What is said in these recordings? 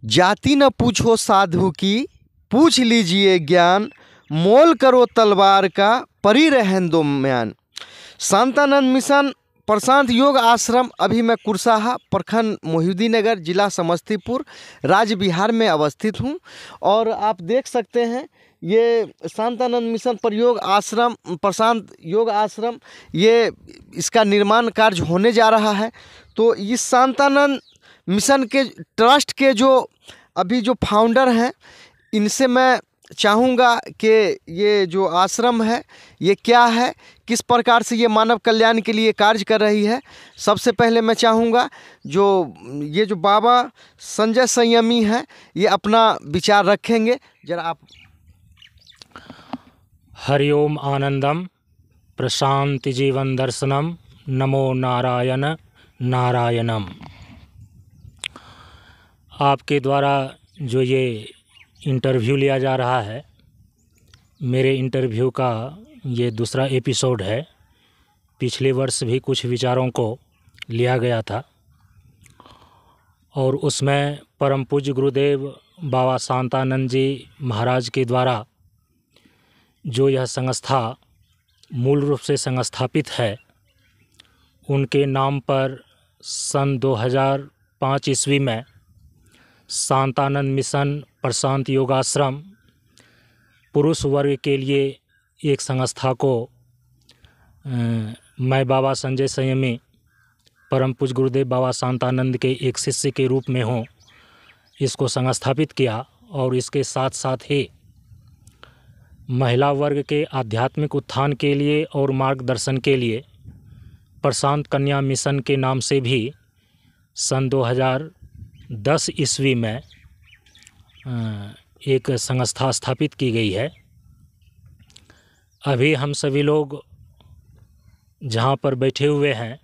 जाति न पूछो साधु की, पूछ लीजिए ज्ञान, मोल करो तलवार का, परी रहन दो म्यान। शांतानंद मिशन प्रशांत योग आश्रम अभी मैं कुरसाहा प्रखंड मोहिउद्दीननगर जिला समस्तीपुर राज्य बिहार में अवस्थित हूँ। और आप देख सकते हैं ये शांतानंद मिशन प्रयोग आश्रम प्रशांत योग आश्रम, ये इसका निर्माण कार्य होने जा रहा है। तो इस शांतानंद मिशन के ट्रस्ट के जो अभी जो फाउंडर हैं, इनसे मैं चाहूँगा कि ये जो आश्रम है ये क्या है, किस प्रकार से ये मानव कल्याण के लिए कार्य कर रही है। सबसे पहले मैं चाहूँगा ये जो बाबा संजय संयमी हैं ये अपना विचार रखेंगे। जरा आप। हरिओम आनंदम प्रशांति जीवन दर्शनम, नमो नारायण नारायणम। आपके द्वारा जो ये इंटरव्यू लिया जा रहा है, मेरे इंटरव्यू का ये दूसरा एपिसोड है। पिछले वर्ष भी कुछ विचारों को लिया गया था और उसमें परम पूज्य गुरुदेव बाबा शांतानंद जी महाराज के द्वारा जो यह संस्था मूल रूप से संस्थापित है, उनके नाम पर सन 2005 ईस्वी में शांतानंद मिशन प्रशांत योगाश्रम पुरुष वर्ग के लिए एक संस्था को मैं बाबा संजय संयमी परम पूज्य गुरुदेव बाबा शांतानंद के एक शिष्य के रूप में हूँ, इसको संस्थापित किया। और इसके साथ साथ ही महिला वर्ग के आध्यात्मिक उत्थान के लिए और मार्गदर्शन के लिए प्रशांत कन्या मिशन के नाम से भी सन 2010 ईस्वी में एक संस्था स्थापित की गई है। अभी हम सभी लोग जहाँ पर बैठे हुए हैं,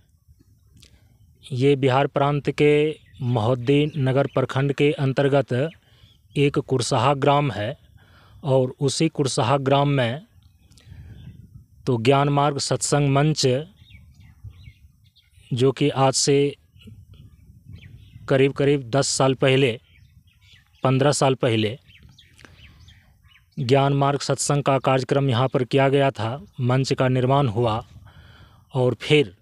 ये बिहार प्रांत के मोहिउद्दीननगर प्रखंड के अंतर्गत एक कुरसाहा ग्राम है। और उसी कुरसाहा ग्राम में तो ज्ञान मार्ग सत्संग मंच, जो कि आज से करीब करीब 10 साल पहले 15 साल पहले ज्ञान मार्ग सत्संग का कार्यक्रम यहाँ पर किया गया था, मंच का निर्माण हुआ। और फिर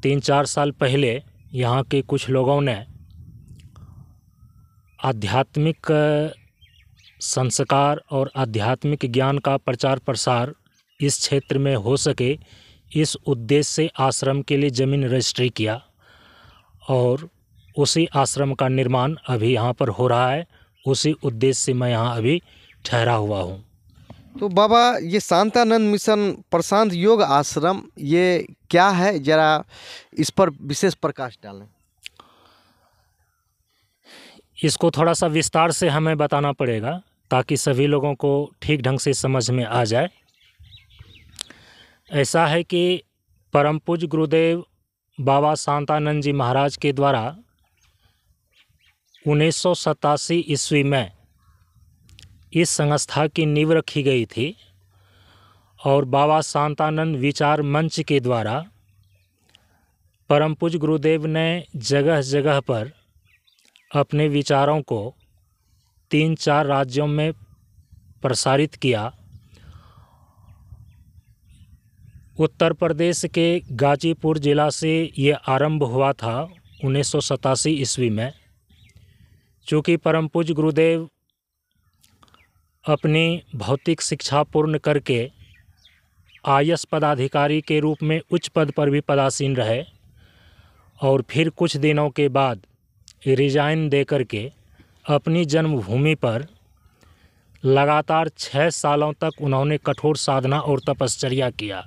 3-4 साल पहले यहाँ के कुछ लोगों ने आध्यात्मिक संस्कार और आध्यात्मिक ज्ञान का प्रचार प्रसार इस क्षेत्र में हो सके, इस उद्देश्य से आश्रम के लिए ज़मीन रजिस्ट्री किया और उसी आश्रम का निर्माण अभी यहाँ पर हो रहा है। उसी उद्देश्य से मैं यहाँ अभी ठहरा हुआ हूँ। तो बाबा, ये शांतानंद मिशन प्रशांत योग आश्रम ये क्या है, जरा इस पर विशेष प्रकाश डालें। इसको थोड़ा सा विस्तार से हमें बताना पड़ेगा ताकि सभी लोगों को ठीक ढंग से समझ में आ जाए। ऐसा है कि परम पूज्य गुरुदेव बाबा शांतानंद जी महाराज के द्वारा 1987 ईस्वी में इस संस्था की नींव रखी गई थी। और बाबा शांतानंद विचार मंच के द्वारा परम पूज्य गुरुदेव ने जगह जगह पर अपने विचारों को 3-4 राज्यों में प्रसारित किया। उत्तर प्रदेश के गाजीपुर ज़िला से ये आरंभ हुआ था 1987 ईस्वी में। चूँकि परम पूज्य गुरुदेव अपनी भौतिक शिक्षा पूर्ण करके आईएएस पदाधिकारी के रूप में उच्च पद पर भी पदासीन रहे और फिर कुछ दिनों के बाद रिजाइन दे करके अपनी जन्मभूमि पर लगातार 6 सालों तक उन्होंने कठोर साधना और तपश्चर्या किया।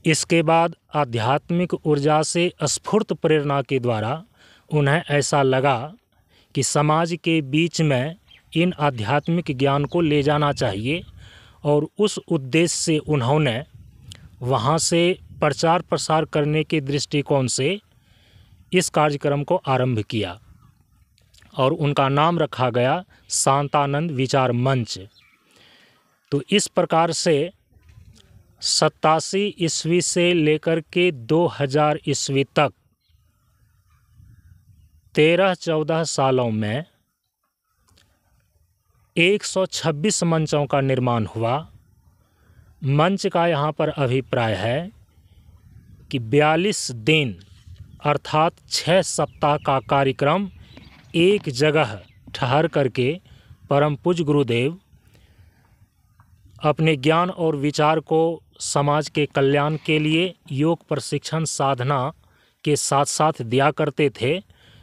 इसके बाद आध्यात्मिक ऊर्जा से स्फूर्त प्रेरणा के द्वारा उन्हें ऐसा लगा कि समाज के बीच में इन आध्यात्मिक ज्ञान को ले जाना चाहिए। और उस उद्देश्य से उन्होंने वहाँ से प्रचार प्रसार करने के दृष्टिकोण से इस कार्यक्रम को आरंभ किया और उनका नाम रखा गया शांतानंद विचार मंच। तो इस प्रकार से 87 ईस्वी से लेकर के 2000 ईस्वी तक 13-14 सालों में 126 मंचों का निर्माण हुआ। मंच का यहाँ पर अभिप्राय है कि 42 दिन अर्थात 6 सप्ताह का कार्यक्रम एक जगह ठहर करके परम पूज्य गुरुदेव अपने ज्ञान और विचार को समाज के कल्याण के लिए योग प्रशिक्षण साधना के साथ साथ दिया करते थे।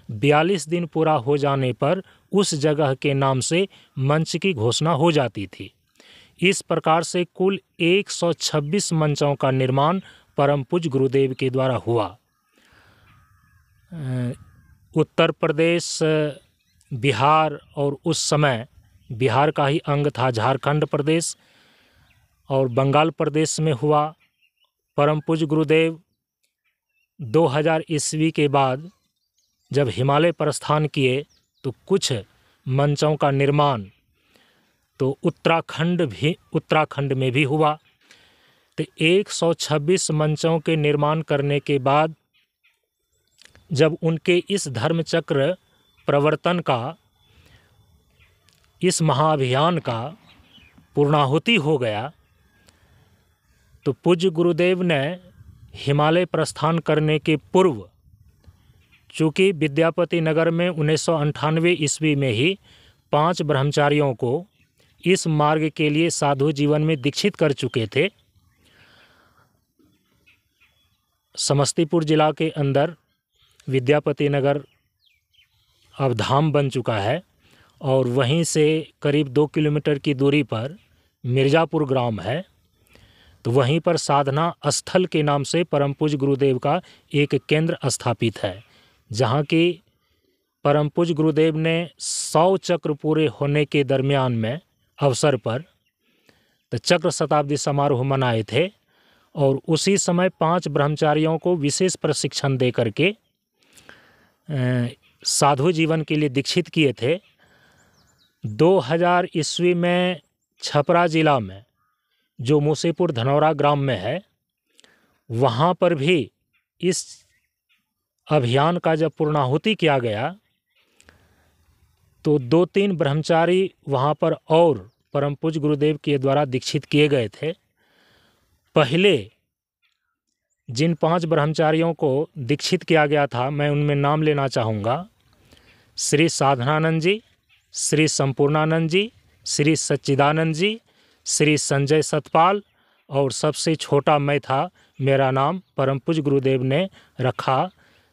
42 दिन पूरा हो जाने पर उस जगह के नाम से मंच की घोषणा हो जाती थी। इस प्रकार से कुल 126 मंचों का निर्माण परम पूज्य गुरुदेव के द्वारा हुआ। उत्तर प्रदेश, बिहार और उस समय बिहार का ही अंग था झारखंड प्रदेश और बंगाल प्रदेश में हुआ। परम पूज्य गुरुदेव 2000 ईस्वी के बाद जब हिमालय प्रस्थान किए तो कुछ मंचों का निर्माण तो उत्तराखंड में भी हुआ। तो 126 मंचों के निर्माण करने के बाद जब उनके इस धर्मचक्र प्रवर्तन का, इस महाअभियान का पूर्णाहुति हो गया तो पूज्य गुरुदेव ने हिमालय प्रस्थान करने के पूर्व, चूँकि विद्यापति नगर में 1998 ईस्वी में ही 5 ब्रह्मचारियों को इस मार्ग के लिए साधु जीवन में दीक्षित कर चुके थे। समस्तीपुर जिला के अंदर विद्यापति नगर अब धाम बन चुका है और वहीं से करीब 2 किलोमीटर की दूरी पर मिर्ज़ापुर ग्राम है। तो वहीं पर साधना स्थल के नाम से परम पूज्य गुरुदेव का एक केंद्र स्थापित है, जहाँ की परम पूज्य गुरुदेव ने 100 चक्र पूरे होने के दरमियान में अवसर पर तो चक्र शताब्दी समारोह मनाए थे और उसी समय 5 ब्रह्मचारियों को विशेष प्रशिक्षण दे करके साधु जीवन के लिए दीक्षित किए थे। 2000 ईस्वी में छपरा जिला में जो मुसेपुर धनौरा ग्राम में है, वहाँ पर भी इस अभियान का जब पूर्णाहुति किया गया तो 2-3 ब्रह्मचारी वहाँ पर और परम पूज्य गुरुदेव के द्वारा दीक्षित किए गए थे। पहले जिन 5 ब्रह्मचारियों को दीक्षित किया गया था, मैं उनमें नाम लेना चाहूँगा। श्री साधनानंद जी, श्री संपूर्णानंद जी, श्री सच्चिदानंद जी, श्री संजय सतपाल और सबसे छोटा मैं था, मेरा नाम परम पूज्य गुरुदेव ने रखा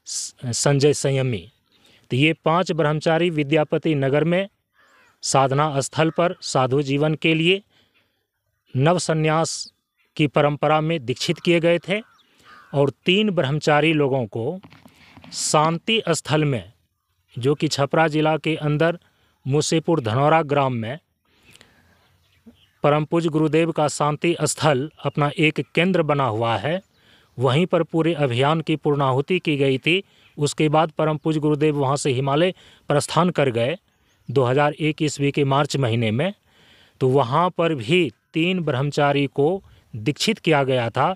संजय संयमी। तो ये 5 ब्रह्मचारी विद्यापति नगर में साधना स्थल पर साधु जीवन के लिए नव संन्यास की परंपरा में दीक्षित किए गए थे और 3 ब्रह्मचारी लोगों को शांति स्थल में, जो कि छपरा जिला के अंदर मुसेपुर धनौरा ग्राम में परम पूज्य गुरुदेव का शांति स्थल अपना एक केंद्र बना हुआ है, वहीं पर पूरे अभियान की पूर्णाहुति की गई थी। उसके बाद परम पूज्य गुरुदेव वहाँ से हिमालय प्रस्थान कर गए 2001 ईस्वी के मार्च महीने में। तो वहाँ पर भी 3 ब्रह्मचारी को दीक्षित किया गया था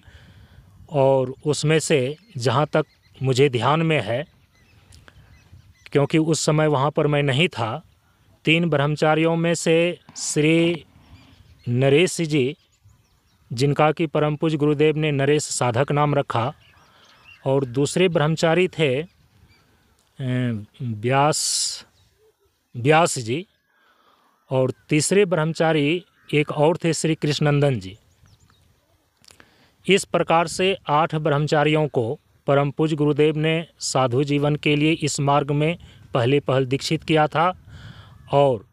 और उसमें से जहाँ तक मुझे ध्यान में है, क्योंकि उस समय वहाँ पर मैं नहीं था, 3 ब्रह्मचारियों में से श्री नरेश जी, जिनका कि परम पूज्य गुरुदेव ने नरेश साधक नाम रखा, और दूसरे ब्रह्मचारी थे व्यास जी, और तीसरे ब्रह्मचारी एक और थे श्री कृष्णनंदन जी। इस प्रकार से 8 ब्रह्मचारियों को परम पूज्य गुरुदेव ने साधु जीवन के लिए इस मार्ग में पहल दीक्षित किया था। और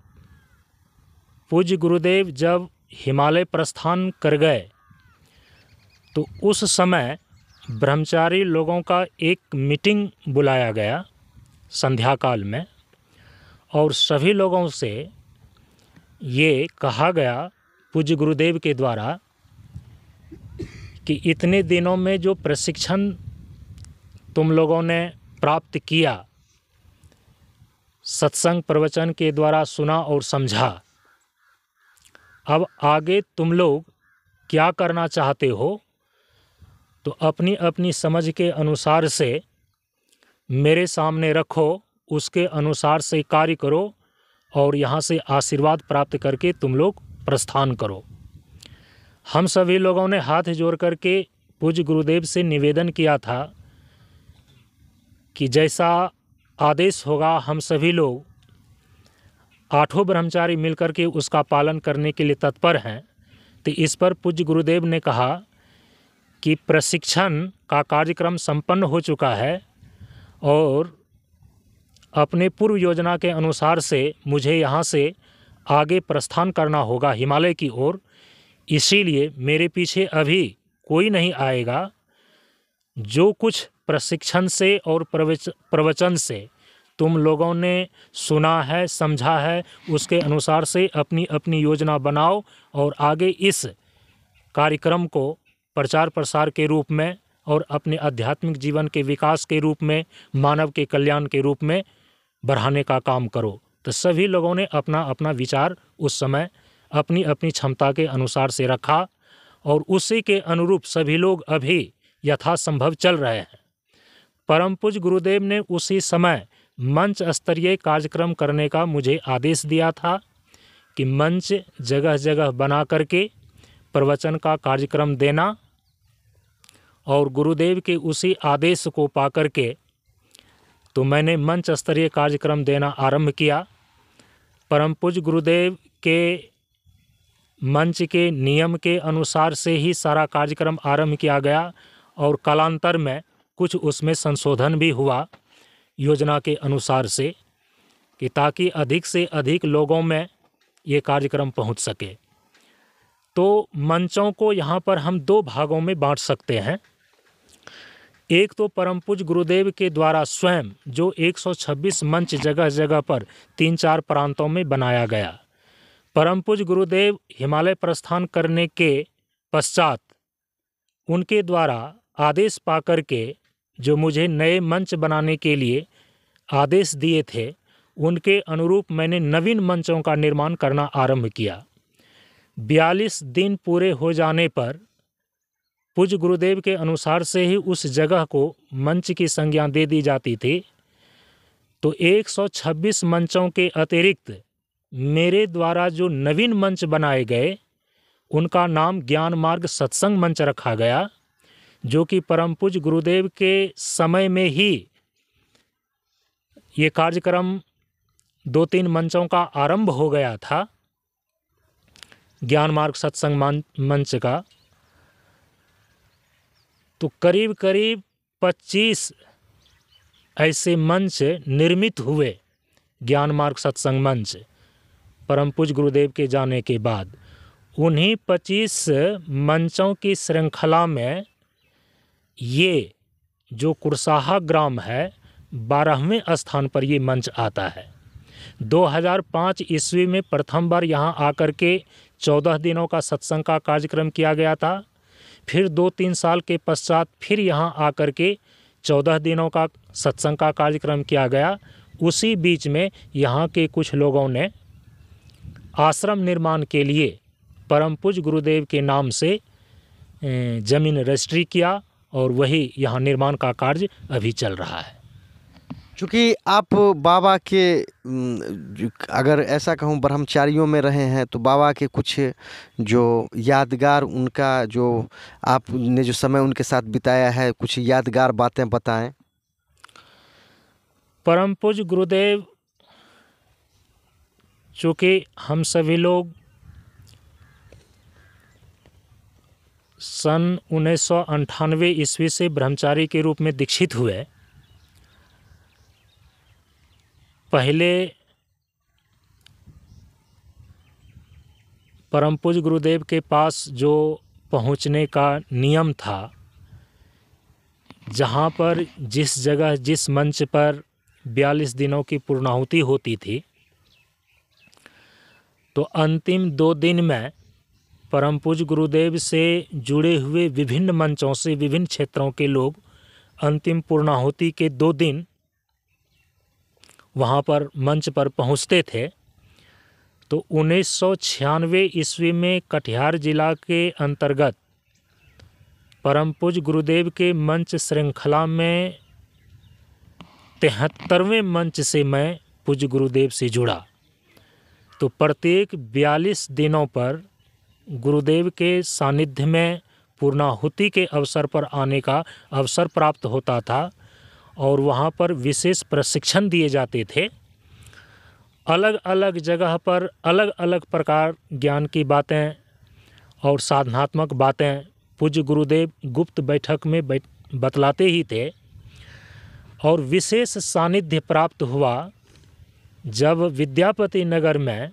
पूज्य गुरुदेव जब हिमालय प्रस्थान कर गए तो उस समय ब्रह्मचारी लोगों का एक मीटिंग बुलाया गया संध्या काल में, और सभी लोगों से ये कहा गया पूज्य गुरुदेव के द्वारा कि इतने दिनों में जो प्रशिक्षण तुम लोगों ने प्राप्त किया, सत्संग प्रवचन के द्वारा सुना और समझा, अब आगे तुम लोग क्या करना चाहते हो तो अपनी अपनी समझ के अनुसार से मेरे सामने रखो, उसके अनुसार से कार्य करो और यहाँ से आशीर्वाद प्राप्त करके तुम लोग प्रस्थान करो। हम सभी लोगों ने हाथ जोड़ करके पूज्य गुरुदेव से निवेदन किया था कि जैसा आदेश होगा हम सभी लोग 8 ब्रह्मचारी मिलकर के उसका पालन करने के लिए तत्पर हैं। तो इस पर पूज्य गुरुदेव ने कहा कि प्रशिक्षण का कार्यक्रम संपन्न हो चुका है और अपने पूर्व योजना के अनुसार से मुझे यहाँ से आगे प्रस्थान करना होगा हिमालय की ओर। इसीलिए मेरे पीछे अभी कोई नहीं आएगा। जो कुछ प्रशिक्षण से और प्रवचन से तुम लोगों ने सुना है, समझा है, उसके अनुसार से अपनी अपनी योजना बनाओ और आगे इस कार्यक्रम को प्रचार प्रसार के रूप में और अपने आध्यात्मिक जीवन के विकास के रूप में, मानव के कल्याण के रूप में बढ़ाने का काम करो। तो सभी लोगों ने अपना अपना विचार उस समय अपनी अपनी क्षमता के अनुसार से रखा और उसी के अनुरूप सभी लोग अभी यथासंभव चल रहे हैं। परम पूज्य गुरुदेव ने उसी समय मंच स्तरीय कार्यक्रम करने का मुझे आदेश दिया था कि मंच जगह जगह बना करके प्रवचन का कार्यक्रम देना, और गुरुदेव के उसी आदेश को पाकर के तो मैंने मंच स्तरीय कार्यक्रम देना आरंभ किया। परम पूज्य गुरुदेव के मंच के नियम के अनुसार से ही सारा कार्यक्रम आरंभ किया गया और कालांतर में कुछ उसमें संशोधन भी हुआ योजना के अनुसार से, कि ताकि अधिक से अधिक लोगों में ये कार्यक्रम पहुंच सके। तो मंचों को यहाँ पर हम 2 भागों में बांट सकते हैं। एक तो परम पूज्य गुरुदेव के द्वारा स्वयं जो 126 मंच जगह जगह पर 3-4 प्रांतों में बनाया गया। परम पूज्य गुरुदेव हिमालय प्रस्थान करने के पश्चात उनके द्वारा आदेश पाकर के जो मुझे नए मंच बनाने के लिए आदेश दिए थे, उनके अनुरूप मैंने नवीन मंचों का निर्माण करना आरंभ किया। 42 दिन पूरे हो जाने पर पूज्य गुरुदेव के अनुसार से ही उस जगह को मंच की संज्ञा दे दी जाती थी। तो 126 मंचों के अतिरिक्त मेरे द्वारा जो नवीन मंच बनाए गए उनका नाम ज्ञान मार्ग सत्संग मंच रखा गया, जो कि परम पूज्य गुरुदेव के समय में ही ये कार्यक्रम 2-3 मंचों का आरंभ हो गया था ज्ञान मार्ग सत्संग मंच का। तो करीब करीब 25 ऐसे मंच निर्मित हुए ज्ञान मार्ग सत्संग मंच परम पूज्य गुरुदेव के जाने के बाद। उन्हीं 25 मंचों की श्रृंखला में ये जो कुरसाहा ग्राम है 12वें स्थान पर ये मंच आता है। 2005 ईस्वी में प्रथम बार यहाँ आकर के 14 दिनों का सत्संग का कार्यक्रम किया गया था। फिर 2-3 साल के पश्चात फिर यहाँ आकर के 14 दिनों का सत्संग का कार्यक्रम किया गया। उसी बीच में यहाँ के कुछ लोगों ने आश्रम निर्माण के लिए परम पूज्य गुरुदेव के नाम से जमीन रजिस्ट्री किया और वही यहाँ निर्माण का कार्य अभी चल रहा है। चूँकि आप बाबा के अगर ऐसा कहूँ ब्रह्मचारियों में रहे हैं, तो बाबा के कुछ जो यादगार, उनका जो आपने जो समय उनके साथ बिताया है, कुछ यादगार बातें बताएं। परम पूज्य गुरुदेव, चूँकि हम सभी लोग सन 1998 ईस्वी से ब्रह्मचारी के रूप में दीक्षित हुए। पहले परम पूज्य गुरुदेव के पास जो पहुंचने का नियम था, जहां पर जिस जगह जिस मंच पर 42 दिनों की पूर्णाहुति होती थी, तो अंतिम 2 दिन में परम पूज्य गुरुदेव से जुड़े हुए विभिन्न मंचों से विभिन्न क्षेत्रों के लोग अंतिम पूर्णाहुति के 2 दिन वहाँ पर मंच पर पहुँचते थे। तो 1996 ईस्वी में कटिहार जिला के अंतर्गत परम पूज्य गुरुदेव के मंच श्रृंखला में 73वें मंच से मैं पूज्य गुरुदेव से जुड़ा। तो प्रत्येक 42 दिनों पर गुरुदेव के सानिध्य में पूर्णाहुति के अवसर पर आने का अवसर प्राप्त होता था और वहाँ पर विशेष प्रशिक्षण दिए जाते थे। अलग अलग जगह पर अलग अलग प्रकार ज्ञान की बातें और साधनात्मक बातें पूज्य गुरुदेव गुप्त बैठक में बतलाते ही थे। और विशेष सानिध्य प्राप्त हुआ जब विद्यापति नगर में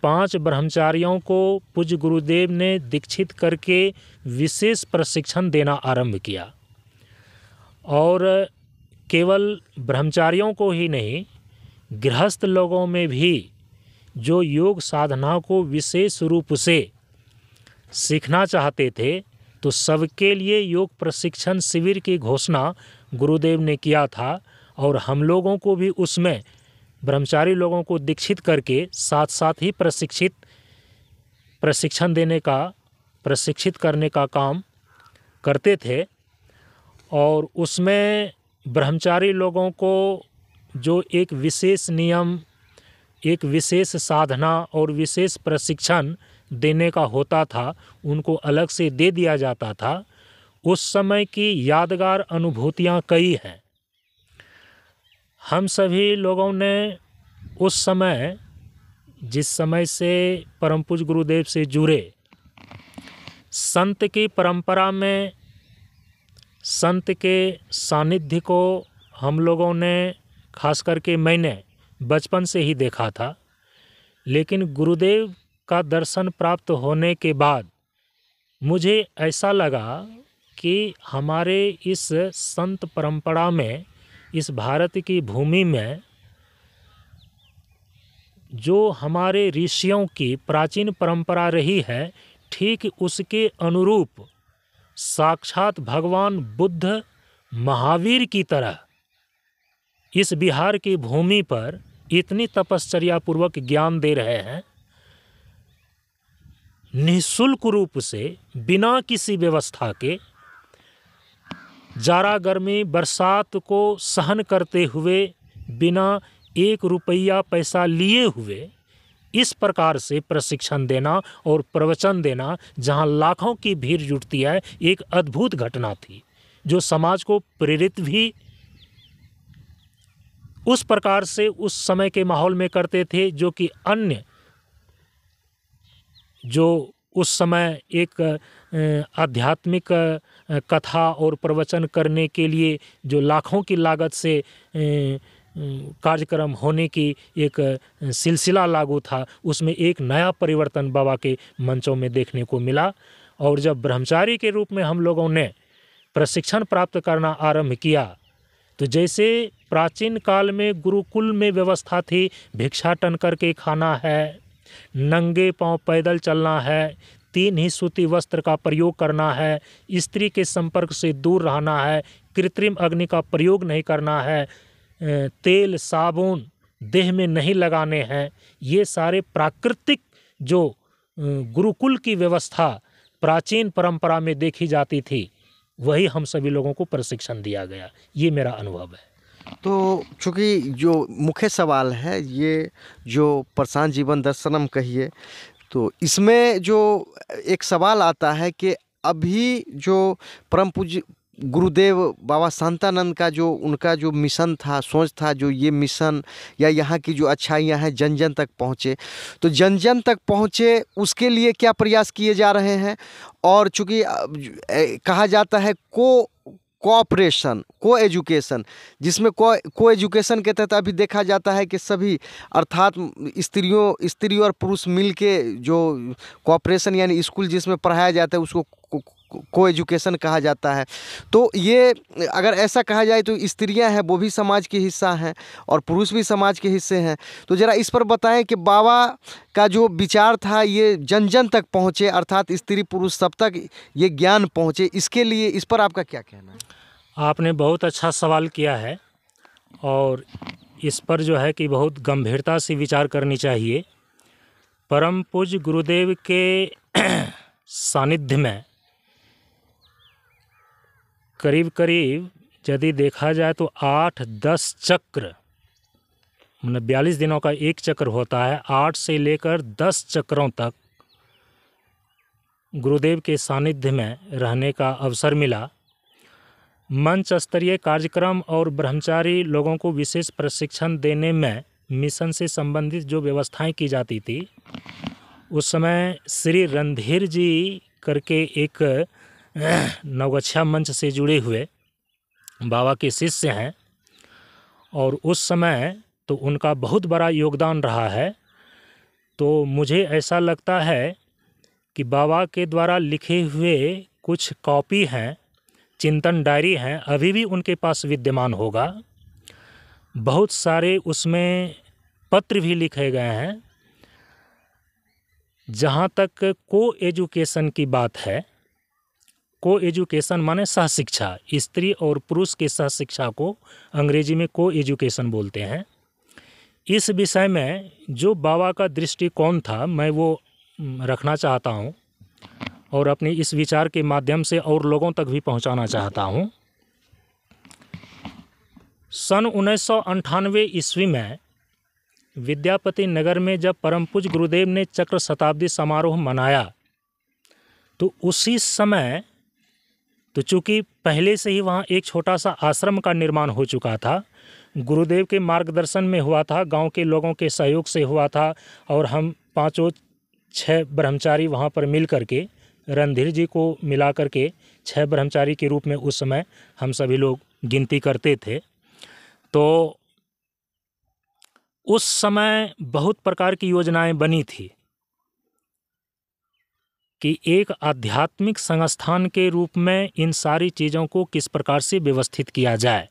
5 ब्रह्मचारियों को पूज्य गुरुदेव ने दीक्षित करके विशेष प्रशिक्षण देना आरंभ किया। और केवल ब्रह्मचारियों को ही नहीं, गृहस्थ लोगों में भी जो योग साधना को विशेष रूप से सीखना चाहते थे, तो सबके लिए योग प्रशिक्षण शिविर की घोषणा गुरुदेव ने किया था। और हम लोगों को भी उसमें ब्रह्मचारी लोगों को दीक्षित करके साथ साथ ही प्रशिक्षित करने का काम करते थे। और उसमें ब्रह्मचारी लोगों को जो एक विशेष नियम, एक विशेष साधना और विशेष प्रशिक्षण देने का होता था, उनको अलग से दे दिया जाता था। उस समय की यादगार अनुभूतियाँ कई हैं। हम सभी लोगों ने उस समय, जिस समय से परम पूज्य गुरुदेव से जुड़े, संत की परंपरा में संत के सानिध्य को हम लोगों ने, खास करके मैंने बचपन से ही देखा था। लेकिन गुरुदेव का दर्शन प्राप्त होने के बाद मुझे ऐसा लगा कि हमारे इस संत परंपरा में, इस भारत की भूमि में जो हमारे ऋषियों की प्राचीन परंपरा रही है, ठीक उसके अनुरूप साक्षात भगवान बुद्ध, महावीर की तरह इस बिहार की भूमि पर इतनी तपश्चर्या पूर्वक ज्ञान दे रहे हैं, निःशुल्क रूप से, बिना किसी व्यवस्था के, जाड़ा गर्मी बरसात को सहन करते हुए, बिना 1 रुपया पैसा लिए हुए इस प्रकार से प्रशिक्षण देना और प्रवचन देना, जहां लाखों की भीड़ जुटती है, एक अद्भुत घटना थी जो समाज को प्रेरित भी उस प्रकार से उस समय के माहौल में करते थे, जो कि अन्य जो उस समय एक आध्यात्मिक कथा और प्रवचन करने के लिए जो लाखों की लागत से कार्यक्रम होने की एक सिलसिला लागू था, उसमें एक नया परिवर्तन बाबा के मंचों में देखने को मिला। और जब ब्रह्मचारी के रूप में हम लोगों ने प्रशिक्षण प्राप्त करना आरंभ किया, तो जैसे प्राचीन काल में गुरुकुल में व्यवस्था थी, भिक्षाटन करके खाना है, नंगे पांव पैदल चलना है, 3 ही सूती वस्त्र का प्रयोग करना है, स्त्री के संपर्क से दूर रहना है, कृत्रिम अग्नि का प्रयोग नहीं करना है, तेल साबुन देह में नहीं लगाने हैं, ये सारे प्राकृतिक जो गुरुकुल की व्यवस्था प्राचीन परंपरा में देखी जाती थी, वही हम सभी लोगों को प्रशिक्षण दिया गया। ये मेरा अनुभव है। तो चूँकि जो मुख्य सवाल है, ये जो प्रशांत जीवन दर्शनम कहिए, तो इसमें जो एक सवाल आता है कि अभी जो परम पूज्य गुरुदेव बाबा शांतानंद का जो उनका जो मिशन था, सोच था, जो ये मिशन या यहाँ की जो अच्छाइयाँ हैं जन जन तक पहुँचे, तो जन जन तक पहुँचे उसके लिए क्या प्रयास किए जा रहे हैं। और चूँकि कहा जाता है कोऑपरेशन, को एजुकेशन, जिसमें को एजुकेशन के तहत अभी देखा जाता है कि सभी अर्थात स्त्री और पुरुष मिल के जो कोऑपरेशन यानी स्कूल जिसमें पढ़ाया जाता है उसको को एजुकेशन कहा जाता है। तो ये अगर ऐसा कहा जाए तो स्त्रियां हैं वो भी समाज के हिस्सा हैं और पुरुष भी समाज के हिस्से हैं। तो ज़रा इस पर बताएं कि बाबा का जो विचार था ये जन जन तक पहुँचे, अर्थात स्त्री पुरुष सब तक ये ज्ञान पहुँचे, इसके लिए इस पर आपका क्या कहना है? आपने बहुत अच्छा सवाल किया है और इस पर जो है कि बहुत गंभीरता से विचार करनी चाहिए। परम पूज्य गुरुदेव के सानिध्य में करीब करीब यदि देखा जाए तो 8-10 चक्र, मतलब 42 दिनों का एक चक्र होता है, 8 से लेकर 10 चक्रों तक गुरुदेव के सानिध्य में रहने का अवसर मिला। मंच स्तरीय कार्यक्रम और ब्रह्मचारी लोगों को विशेष प्रशिक्षण देने में मिशन से संबंधित जो व्यवस्थाएं की जाती थी, उस समय श्री रणधीर जी करके एक नवगछिया मंच से जुड़े हुए बाबा के शिष्य हैं, और उस समय तो उनका बहुत बड़ा योगदान रहा है। तो मुझे ऐसा लगता है कि बाबा के द्वारा लिखे हुए कुछ कॉपी हैं, चिंतन डायरी हैं, अभी भी उनके पास विद्यमान होगा। बहुत सारे उसमें पत्र भी लिखे गए हैं। जहाँ तक को एजुकेशन की बात है, को एजुकेशन माने सहशिक्षा, स्त्री और पुरुष के सहशिक्षा को अंग्रेजी में को एजुकेशन बोलते हैं। इस विषय में जो बाबा का दृष्टिकोण था, मैं वो रखना चाहता हूँ और अपने इस विचार के माध्यम से और लोगों तक भी पहुँचाना चाहता हूँ। सन 1998 ईस्वी में विद्यापति नगर में जब परम पूज्य गुरुदेव ने चक्र शताब्दी समारोह मनाया, तो उसी समय तो चूँकि पहले से ही वहाँ एक छोटा सा आश्रम का निर्माण हो चुका था, गुरुदेव के मार्गदर्शन में हुआ था, गांव के लोगों के सहयोग से हुआ था, और हम 5-6 ब्रह्मचारी वहाँ पर मिल करके रणधीर जी को मिला करके 6 ब्रह्मचारी के रूप में उस समय हम सभी लोग गिनती करते थे। तो उस समय बहुत प्रकार की योजनाएं बनी थी कि एक आध्यात्मिक संस्थान के रूप में इन सारी चीज़ों को किस प्रकार से व्यवस्थित किया जाए।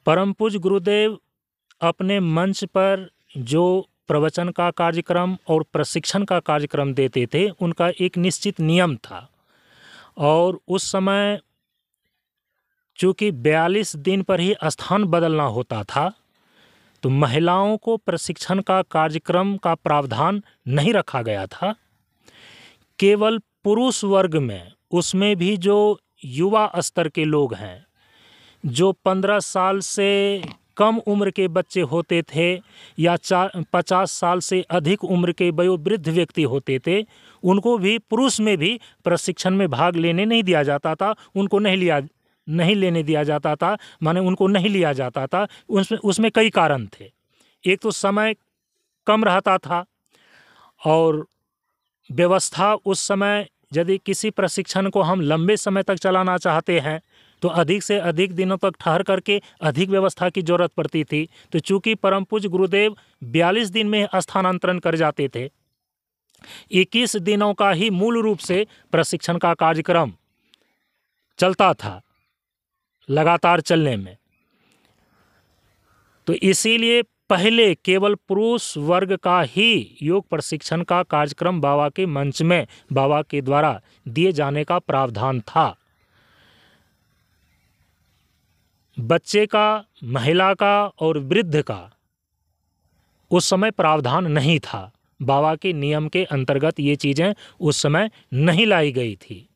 परम पूज्य गुरुदेव अपने मंच पर जो प्रवचन का कार्यक्रम और प्रशिक्षण का कार्यक्रम देते थे, उनका एक निश्चित नियम था, और उस समय चूँकि 42 दिन पर ही स्थान बदलना होता था, तो महिलाओं को प्रशिक्षण का कार्यक्रम का प्रावधान नहीं रखा गया था। केवल पुरुष वर्ग में, उसमें भी जो युवा स्तर के लोग हैं, जो 15 साल से कम उम्र के बच्चे होते थे या 50 साल से अधिक उम्र के वयोवृद्ध व्यक्ति होते थे, उनको भी, पुरुष में भी प्रशिक्षण में भाग लेने नहीं दिया जाता था। उनको नहीं लेने दिया जाता था, माने उनको नहीं लिया जाता था। उसमें कई कारण थे। एक तो समय कम रहता था, और व्यवस्था उस समय यदि किसी प्रशिक्षण को हम लंबे समय तक चलाना चाहते हैं तो अधिक से अधिक दिनों तक ठहर करके अधिक व्यवस्था की जरूरत पड़ती थी। तो चूंकि परम पूज्य गुरुदेव 42 दिन में स्थानांतरण कर जाते थे, 21 दिनों का ही मूल रूप से प्रशिक्षण का कार्यक्रम चलता था लगातार चलने में। तो इसीलिए पहले केवल पुरुष वर्ग का ही योग प्रशिक्षण का कार्यक्रम बाबा के मंच में बाबा के द्वारा दिए जाने का प्रावधान था। बच्चे का, महिला का और वृद्ध का उस समय प्रावधान नहीं था। बाबा के नियम के अंतर्गत ये चीज़ें उस समय नहीं लाई गई थी।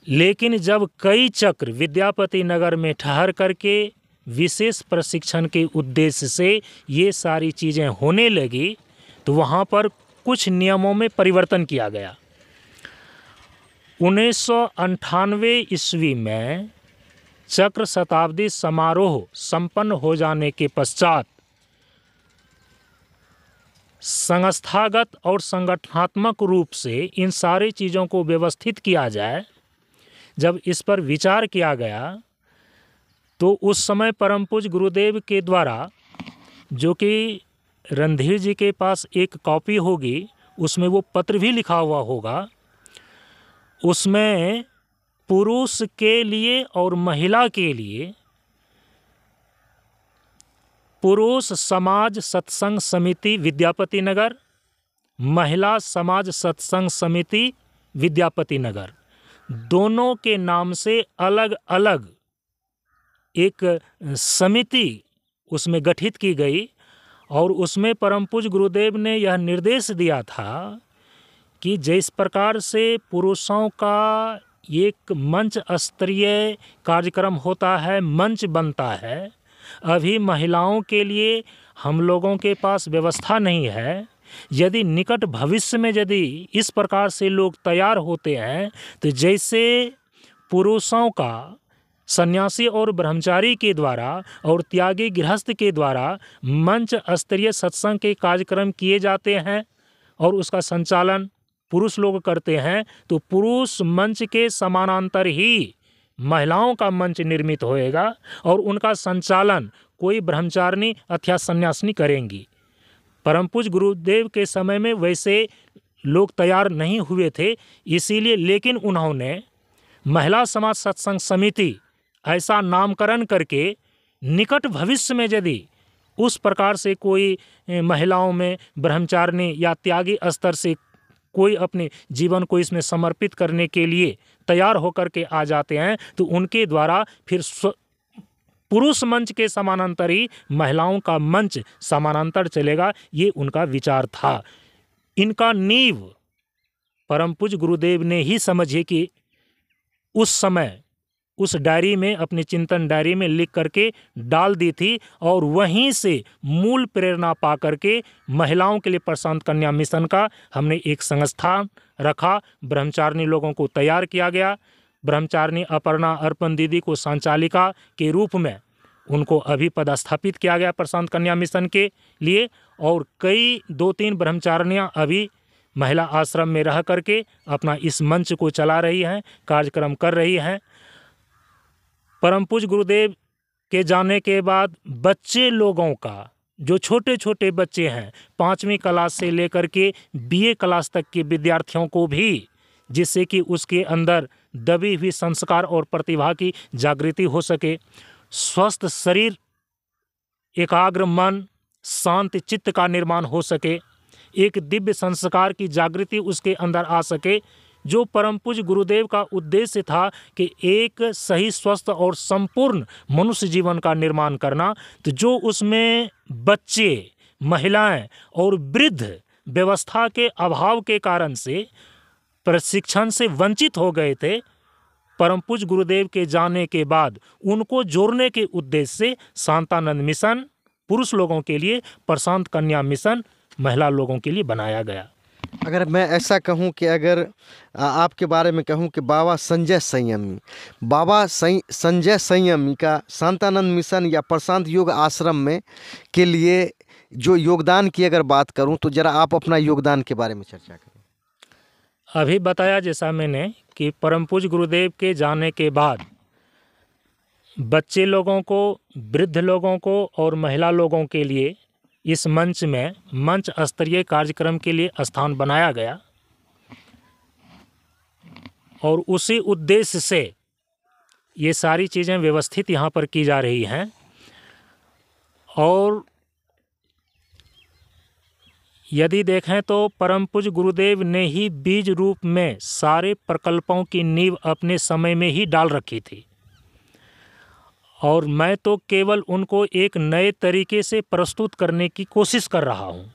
लेकिन जब कई चक्र विद्यापति नगर में ठहर करके विशेष प्रशिक्षण के उद्देश्य से ये सारी चीज़ें होने लगी, तो वहाँ पर कुछ नियमों में परिवर्तन किया गया। 1998 ईस्वी में चक्र शताब्दी समारोह संपन्न हो जाने के पश्चात संस्थागत और संगठनात्मक रूप से इन सारी चीज़ों को व्यवस्थित किया जाए। जब इस पर विचार किया गया तो उस समय परम पूज्य गुरुदेव के द्वारा, जो कि रणधीर जी के पास एक कॉपी होगी, उसमें वो पत्र भी लिखा हुआ होगा, उसमें पुरुष के लिए और महिला के लिए पुरुष समाज सत्संग समिति विद्यापति नगर, महिला समाज सत्संग समिति विद्यापति नगर, दोनों के नाम से अलग अलग एक समिति उसमें गठित की गई। और उसमें परम पूज्य गुरुदेव ने यह निर्देश दिया था कि जिस प्रकार से पुरुषों का एक मंच स्तरीय कार्यक्रम होता है, मंच बनता है। अभी महिलाओं के लिए हम लोगों के पास व्यवस्था नहीं है। यदि निकट भविष्य में यदि इस प्रकार से लोग तैयार होते हैं तो जैसे पुरुषों का सन्यासी और ब्रह्मचारी के द्वारा और त्यागी गृहस्थ के द्वारा मंच स्तरीय सत्संग के कार्यक्रम किए जाते हैं और उसका संचालन पुरुष लोग करते हैं, तो पुरुष मंच के समानांतर ही महिलाओं का मंच निर्मित होएगा और उनका संचालन कोई ब्रह्मचारिणी अथवा सन्यासिनी करेंगी। परम पूज्य गुरुदेव के समय में वैसे लोग तैयार नहीं हुए थे, इसीलिए लेकिन उन्होंने महिला समाज सत्संग समिति ऐसा नामकरण करके निकट भविष्य में यदि उस प्रकार से कोई महिलाओं में ब्रह्मचारिणी या त्यागी स्तर से कोई अपने जीवन को इसमें समर्पित करने के लिए तैयार होकर के आ जाते हैं तो उनके द्वारा फिर पुरुष मंच के समानांतर ही महिलाओं का मंच समानांतर चलेगा, ये उनका विचार था। इनका नींव परम पूज्य गुरुदेव ने ही समझिए कि उस समय उस डायरी में, अपनी चिंतन डायरी में लिख करके डाल दी थी और वहीं से मूल प्रेरणा पा करके महिलाओं के लिए प्रशांत कन्या मिशन का हमने एक संस्थान रखा। ब्रह्मचारिणी लोगों को तैयार किया गया। ब्रह्मचारिणी अपर्णा अर्पण दीदी को संचालिका के रूप में उनको अभी पदस्थापित किया गया प्रशांत कन्या मिशन के लिए, और कई 2-3 ब्रह्मचारिणियाँ अभी महिला आश्रम में रह करके अपना इस मंच को चला रही हैं, कार्यक्रम कर रही हैं। परम पूज्य गुरुदेव के जाने के बाद बच्चे लोगों का, जो छोटे छोटे बच्चे हैं 5वीं क्लास से लेकर के BA क्लास तक के विद्यार्थियों को भी, जिससे कि उसके अंदर दबी हुई संस्कार और प्रतिभा की जागृति हो सके, स्वस्थ शरीर, एकाग्र मन, शांत चित्त का निर्माण हो सके, एक दिव्य संस्कार की जागृति उसके अंदर आ सके, जो परम पूज्य गुरुदेव का उद्देश्य था कि एक सही स्वस्थ और संपूर्ण मनुष्य जीवन का निर्माण करना। तो जो उसमें बच्चे, महिलाएं और वृद्ध व्यवस्था के अभाव के कारण से प्रशिक्षण से वंचित हो गए थे, परम पूज्य गुरुदेव के जाने के बाद उनको जोड़ने के उद्देश्य से शांतानंद मिशन पुरुष लोगों के लिए, प्रशांत कन्या मिशन महिला लोगों के लिए बनाया गया। अगर मैं ऐसा कहूं कि अगर आपके बारे में कहूं कि बाबा संजय संयमी का शांतानंद मिशन या प्रशांत योग आश्रम में के लिए जो योगदान की अगर बात करूं तो जरा आप अपना योगदान के बारे में चर्चा करें। अभी बताया जैसा मैंने कि परम पूज्य गुरुदेव के जाने के बाद बच्चे लोगों को, वृद्ध लोगों को और महिला लोगों के लिए इस मंच में मंच स्तरीय कार्यक्रम के लिए स्थान बनाया गया और उसी उद्देश्य से ये सारी चीज़ें व्यवस्थित यहाँ पर की जा रही हैं। और यदि देखें तो परम पूज्य गुरुदेव ने ही बीज रूप में सारे प्रकल्पों की नींव अपने समय में ही डाल रखी थी और मैं तो केवल उनको एक नए तरीके से प्रस्तुत करने की कोशिश कर रहा हूँ।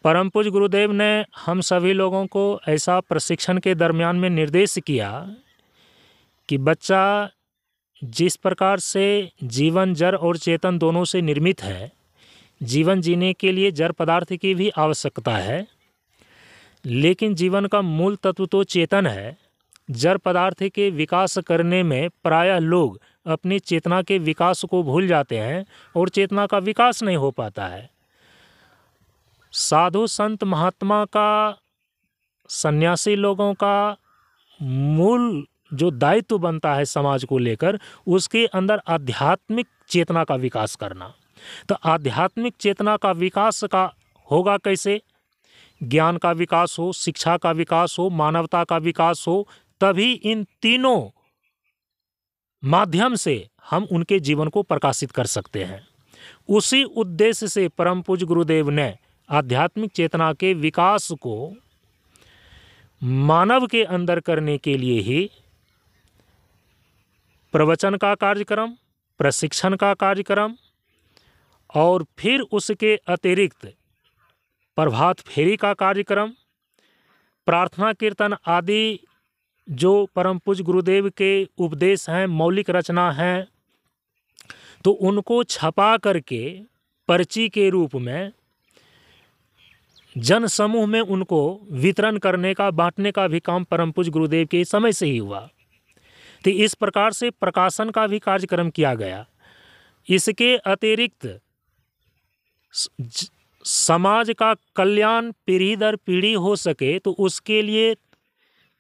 परम पूज्य गुरुदेव ने हम सभी लोगों को ऐसा प्रशिक्षण के दरमियान में निर्देश किया कि बच्चा जिस प्रकार से जीवन जड़ और चेतन दोनों से निर्मित है, जीवन जीने के लिए जड़ पदार्थ की भी आवश्यकता है, लेकिन जीवन का मूल तत्व तो चेतन है। जड़ पदार्थ के विकास करने में प्रायः लोग अपनी चेतना के विकास को भूल जाते हैं और चेतना का विकास नहीं हो पाता है। साधु संत महात्मा का, सन्यासी लोगों का मूल जो दायित्व बनता है समाज को लेकर, उसके अंदर आध्यात्मिक चेतना का विकास करना। तो आध्यात्मिक चेतना का विकास का होगा कैसे? ज्ञान का विकास हो, शिक्षा का विकास हो, मानवता का विकास हो, तभी इन तीनों माध्यम से हम उनके जीवन को प्रकाशित कर सकते हैं। उसी उद्देश्य से परम पूज्य गुरुदेव ने आध्यात्मिक चेतना के विकास को मानव के अंदर करने के लिए ही प्रवचन का कार्यक्रम, प्रशिक्षण का कार्यक्रम और फिर उसके अतिरिक्त प्रभात फेरी का कार्यक्रम, प्रार्थना कीर्तन आदि जो परम पूज्य गुरुदेव के उपदेश हैं, मौलिक रचना हैं, तो उनको छपा करके पर्ची के रूप में जन समूह में उनको वितरण करने का, बांटने का भी काम परम पूज्य गुरुदेव के समय से ही हुआ। तो इस प्रकार से प्रकाशन का भी कार्यक्रम किया गया। इसके अतिरिक्त समाज का कल्याण पीढ़ी दर पीढ़ी हो सके, तो उसके लिए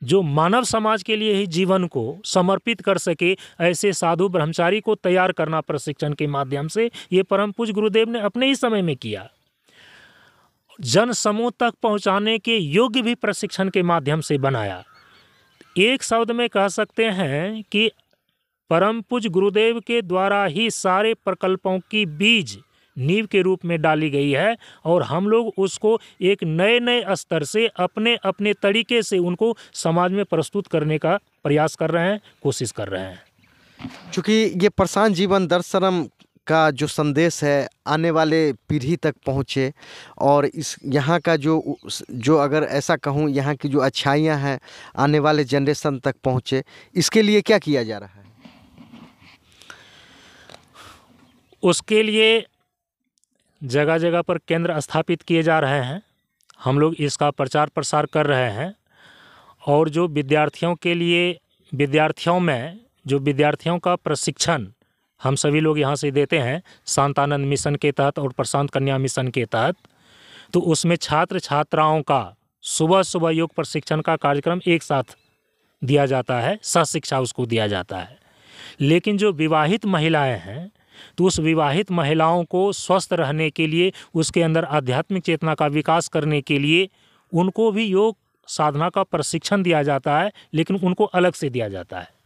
जो मानव समाज के लिए ही जीवन को समर्पित कर सके, ऐसे साधु ब्रह्मचारी को तैयार करना प्रशिक्षण के माध्यम से, ये परम पूज्य गुरुदेव ने अपने ही समय में किया। जन समूह तक पहुंचाने के योग्य भी प्रशिक्षण के माध्यम से बनाया। एक शब्द में कह सकते हैं कि परम पूज्य गुरुदेव के द्वारा ही सारे प्रकल्पों की बीज नींव के रूप में डाली गई है, और हम लोग उसको एक नए नए स्तर से अपने अपने तरीके से उनको समाज में प्रस्तुत करने का प्रयास कर रहे हैं, कोशिश कर रहे हैं। चूँकि ये प्रशांत जीवन दर्शनम का जो संदेश है आने वाले पीढ़ी तक पहुँचे, और इस यहाँ का जो अगर ऐसा कहूँ, यहाँ की जो अच्छाइयाँ हैं आने वाले जनरेशन तक पहुँचे, इसके लिए क्या किया जा रहा है? उसके लिए जगह जगह पर केंद्र स्थापित किए जा रहे हैं। हम लोग इसका प्रचार प्रसार कर रहे हैं, और जो विद्यार्थियों के लिए, विद्यार्थियों का प्रशिक्षण हम सभी लोग यहाँ से देते हैं शांतानंद मिशन के तहत और प्रशांत कन्या मिशन के तहत। तो उसमें छात्र छात्राओं का सुबह सुबह योग प्रशिक्षण का कार्यक्रम एक साथ दिया जाता है, सहशिक्षा उसको दिया जाता है। लेकिन जो विवाहित महिलाएं हैं, तो उस विवाहित महिलाओं को स्वस्थ रहने के लिए, उसके अंदर आध्यात्मिक चेतना का विकास करने के लिए उनको भी योग साधना का प्रशिक्षण दिया जाता है, लेकिन उनको अलग से दिया जाता है।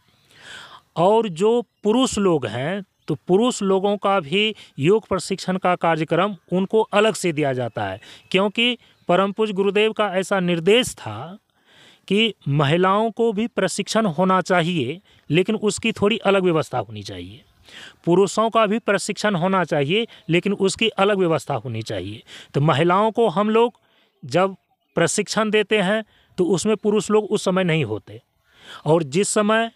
और जो पुरुष लोग हैं, तो पुरुष लोगों का भी योग प्रशिक्षण का कार्यक्रम उनको अलग से दिया जाता है, क्योंकि परम पूज्य गुरुदेव का ऐसा निर्देश था कि महिलाओं को भी प्रशिक्षण होना चाहिए, लेकिन उसकी थोड़ी अलग व्यवस्था होनी चाहिए। पुरुषों का भी प्रशिक्षण होना चाहिए, लेकिन उसकी अलग व्यवस्था होनी चाहिए। तो महिलाओं को हम लोग जब प्रशिक्षण देते हैं, तो उसमें पुरुष लोग उस समय नहीं होते, और जिस समय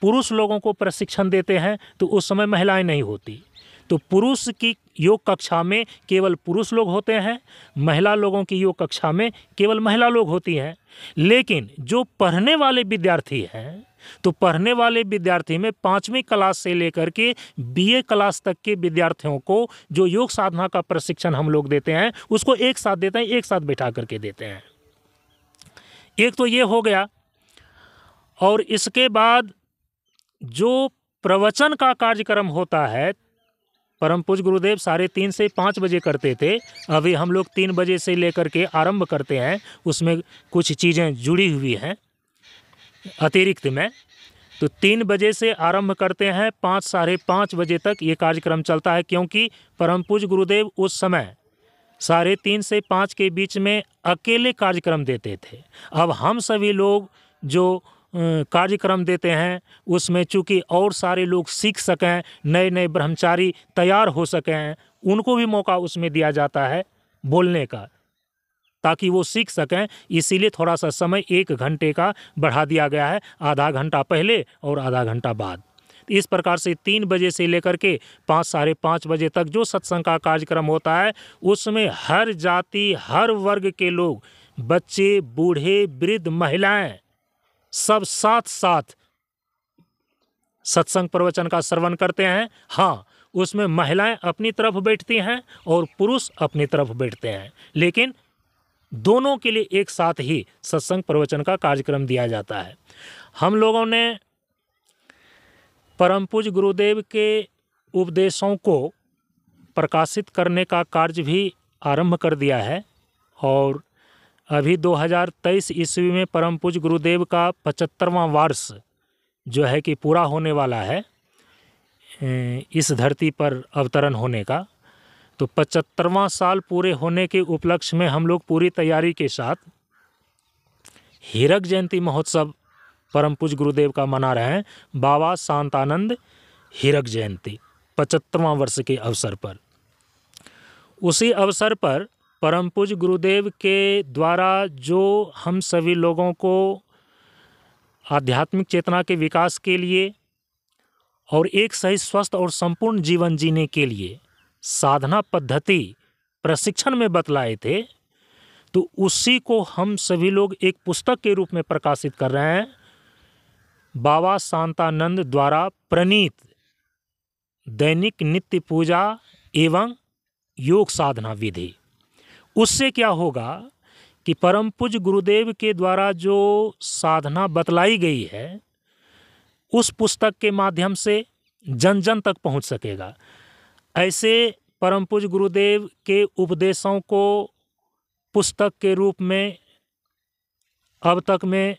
पुरुष लोगों को प्रशिक्षण देते हैं, तो उस समय महिलाएं नहीं होती। तो पुरुष की योग कक्षा में केवल पुरुष लोग होते हैं, महिला लोगों की योग कक्षा में केवल महिला लोग होती हैं। लेकिन जो पढ़ने वाले विद्यार्थी हैं, तो पढ़ने वाले विद्यार्थी में 5वीं क्लास से लेकर के BA क्लास तक के विद्यार्थियों को जो योग साधना का प्रशिक्षण हम लोग देते हैं, उसको एक साथ देते हैं, एक साथ बैठा करके देते हैं। एक तो ये हो गया। और इसके बाद जो प्रवचन का कार्यक्रम होता है, परम पूज्य गुरुदेव 3:30 से 5 बजे करते थे, अभी हम लोग 3 बजे से लेकर के आरंभ करते हैं। उसमें कुछ चीज़ें जुड़ी हुई हैं अतिरिक्त में। तो 3 बजे से आरंभ करते हैं, 5 साढ़े 5 बजे तक ये कार्यक्रम चलता है, क्योंकि परम पूज्य गुरुदेव उस समय 3:30 से 5 के बीच में अकेले कार्यक्रम देते थे। अब हम सभी लोग जो कार्यक्रम देते हैं, उसमें चूँकि और सारे लोग सीख सकें, नए नए ब्रह्मचारी तैयार हो सकें, उनको भी मौका उसमें दिया जाता है बोलने का, ताकि वो सीख सकें। इसीलिए थोड़ा सा समय 1 घंटे का बढ़ा दिया गया है, आधा घंटा पहले और आधा घंटा बाद। इस प्रकार से 3 बजे से लेकर के 5 साढ़े 5 बजे तक जो सत्संग का कार्यक्रम होता है, उसमें हर जाति हर वर्ग के लोग, बच्चे बूढ़े वृद्ध महिलाएं, सब साथ साथ सत्संग प्रवचन का श्रवण करते हैं। हाँ, उसमें महिलाएं अपनी तरफ बैठती हैं और पुरुष अपनी तरफ बैठते हैं, लेकिन दोनों के लिए एक साथ ही सत्संग प्रवचन का कार्यक्रम दिया जाता है। हम लोगों ने परम पूज्य गुरुदेव के उपदेशों को प्रकाशित करने का कार्य भी आरंभ कर दिया है, और अभी 2023 ईस्वी में परम पूज्य गुरुदेव का 75वां वर्ष जो है कि पूरा होने वाला है इस धरती पर अवतरण होने का। तो 75वां साल पूरे होने के उपलक्ष्य में हम लोग पूरी तैयारी के साथ हीरक जयंती महोत्सव परम पूज्य गुरुदेव का मना रहे हैं। बाबा शांतानंद हीरक जयंती 75वां वर्ष के अवसर पर। उसी अवसर पर परम पूज्य गुरुदेव के द्वारा जो हम सभी लोगों को आध्यात्मिक चेतना के विकास के लिए और एक सही स्वस्थ और संपूर्ण जीवन जीने के लिए साधना पद्धति प्रशिक्षण में बतलाए थे, तो उसी को हम सभी लोग एक पुस्तक के रूप में प्रकाशित कर रहे हैं। बाबा शांतानंद द्वारा प्रणीत दैनिक नित्य पूजा एवं योग साधना विधि। उससे क्या होगा कि परम पूज्य गुरुदेव के द्वारा जो साधना बतलाई गई है उस पुस्तक के माध्यम से जन जन तक पहुंच सकेगा। ऐसे परम पूज्य गुरुदेव के उपदेशों को पुस्तक के रूप में अब तक में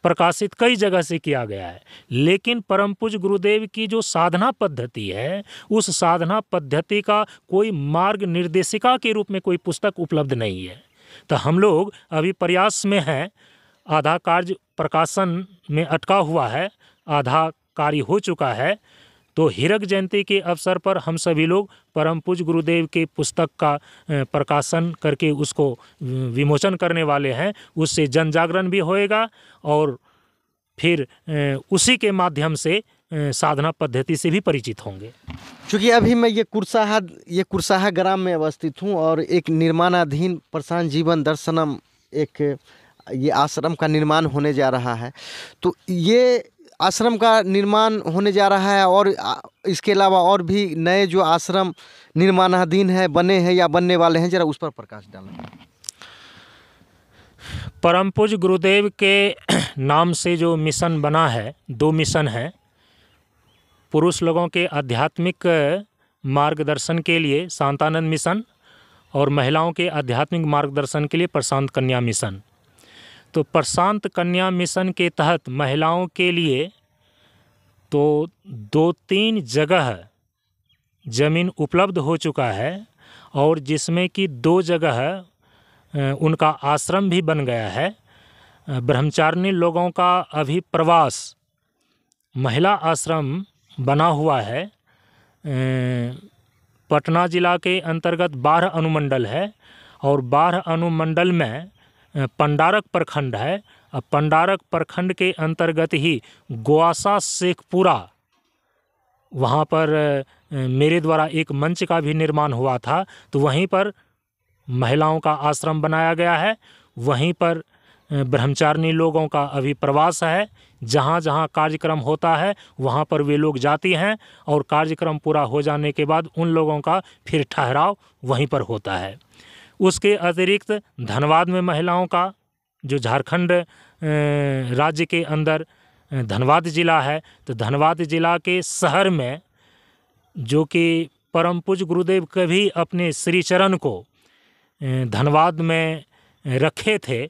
प्रकाशित कई जगह से किया गया है, लेकिन परम पूज्य गुरुदेव की जो साधना पद्धति है उस साधना पद्धति का कोई मार्ग निर्देशिका के रूप में कोई पुस्तक उपलब्ध नहीं है। तो हम लोग अभी प्रयास में हैं, आधा कार्य प्रकाशन में अटका हुआ है, आधा कार्य हो चुका है। तो हीरक जयंती के अवसर पर हम सभी लोग परम पूज्य गुरुदेव के पुस्तक का प्रकाशन करके उसको विमोचन करने वाले हैं। उससे जन जागरण भी होएगा और फिर उसी के माध्यम से साधना पद्धति से भी परिचित होंगे। चूँकि अभी मैं ये कुरसाहा ग्राम में अवस्थित हूँ और एक निर्माणाधीन प्रशांत जीवन दर्शनम एक ये आश्रम का निर्माण होने जा रहा है। तो ये आश्रम का निर्माण होने जा रहा है और इसके अलावा और भी नए जो आश्रम निर्माणाधीन है, बने हैं या बनने वाले हैं, जरा उस पर प्रकाश डालें। परम पूज्य गुरुदेव के नाम से जो मिशन बना है, 2 मिशन है। पुरुष लोगों के आध्यात्मिक मार्गदर्शन के लिए शांतानंद मिशन और महिलाओं के आध्यात्मिक मार्गदर्शन के लिए प्रशांत कन्या मिशन। तो प्रशांत कन्या मिशन के तहत महिलाओं के लिए तो 2-3 जगह ज़मीन उपलब्ध हो चुका है और जिसमें कि 2 जगह उनका आश्रम भी बन गया है। ब्रह्मचारिणी लोगों का अभी प्रवास महिला आश्रम बना हुआ है। पटना जिला के अंतर्गत 12 अनुमंडल है और 12 अनुमंडल में पंडारक प्रखंड है। अब पंडारक प्रखंड के अंतर्गत ही गोआसा शेखपुरा, वहाँ पर मेरे द्वारा एक मंच का भी निर्माण हुआ था, तो वहीं पर महिलाओं का आश्रम बनाया गया है। वहीं पर ब्रह्मचारिणी लोगों का अभी प्रवास है। जहाँ जहाँ कार्यक्रम होता है वहाँ पर वे लोग जाती हैं और कार्यक्रम पूरा हो जाने के बाद उन लोगों का फिर ठहराव वहीं पर होता है। उसके अतिरिक्त धनबाद में महिलाओं का, जो झारखंड राज्य के अंदर धनबाद ज़िला है, तो धनबाद ज़िला के शहर में जो कि परम पूज्य गुरुदेव कभी अपने श्री चरण को धनबाद में रखे थे,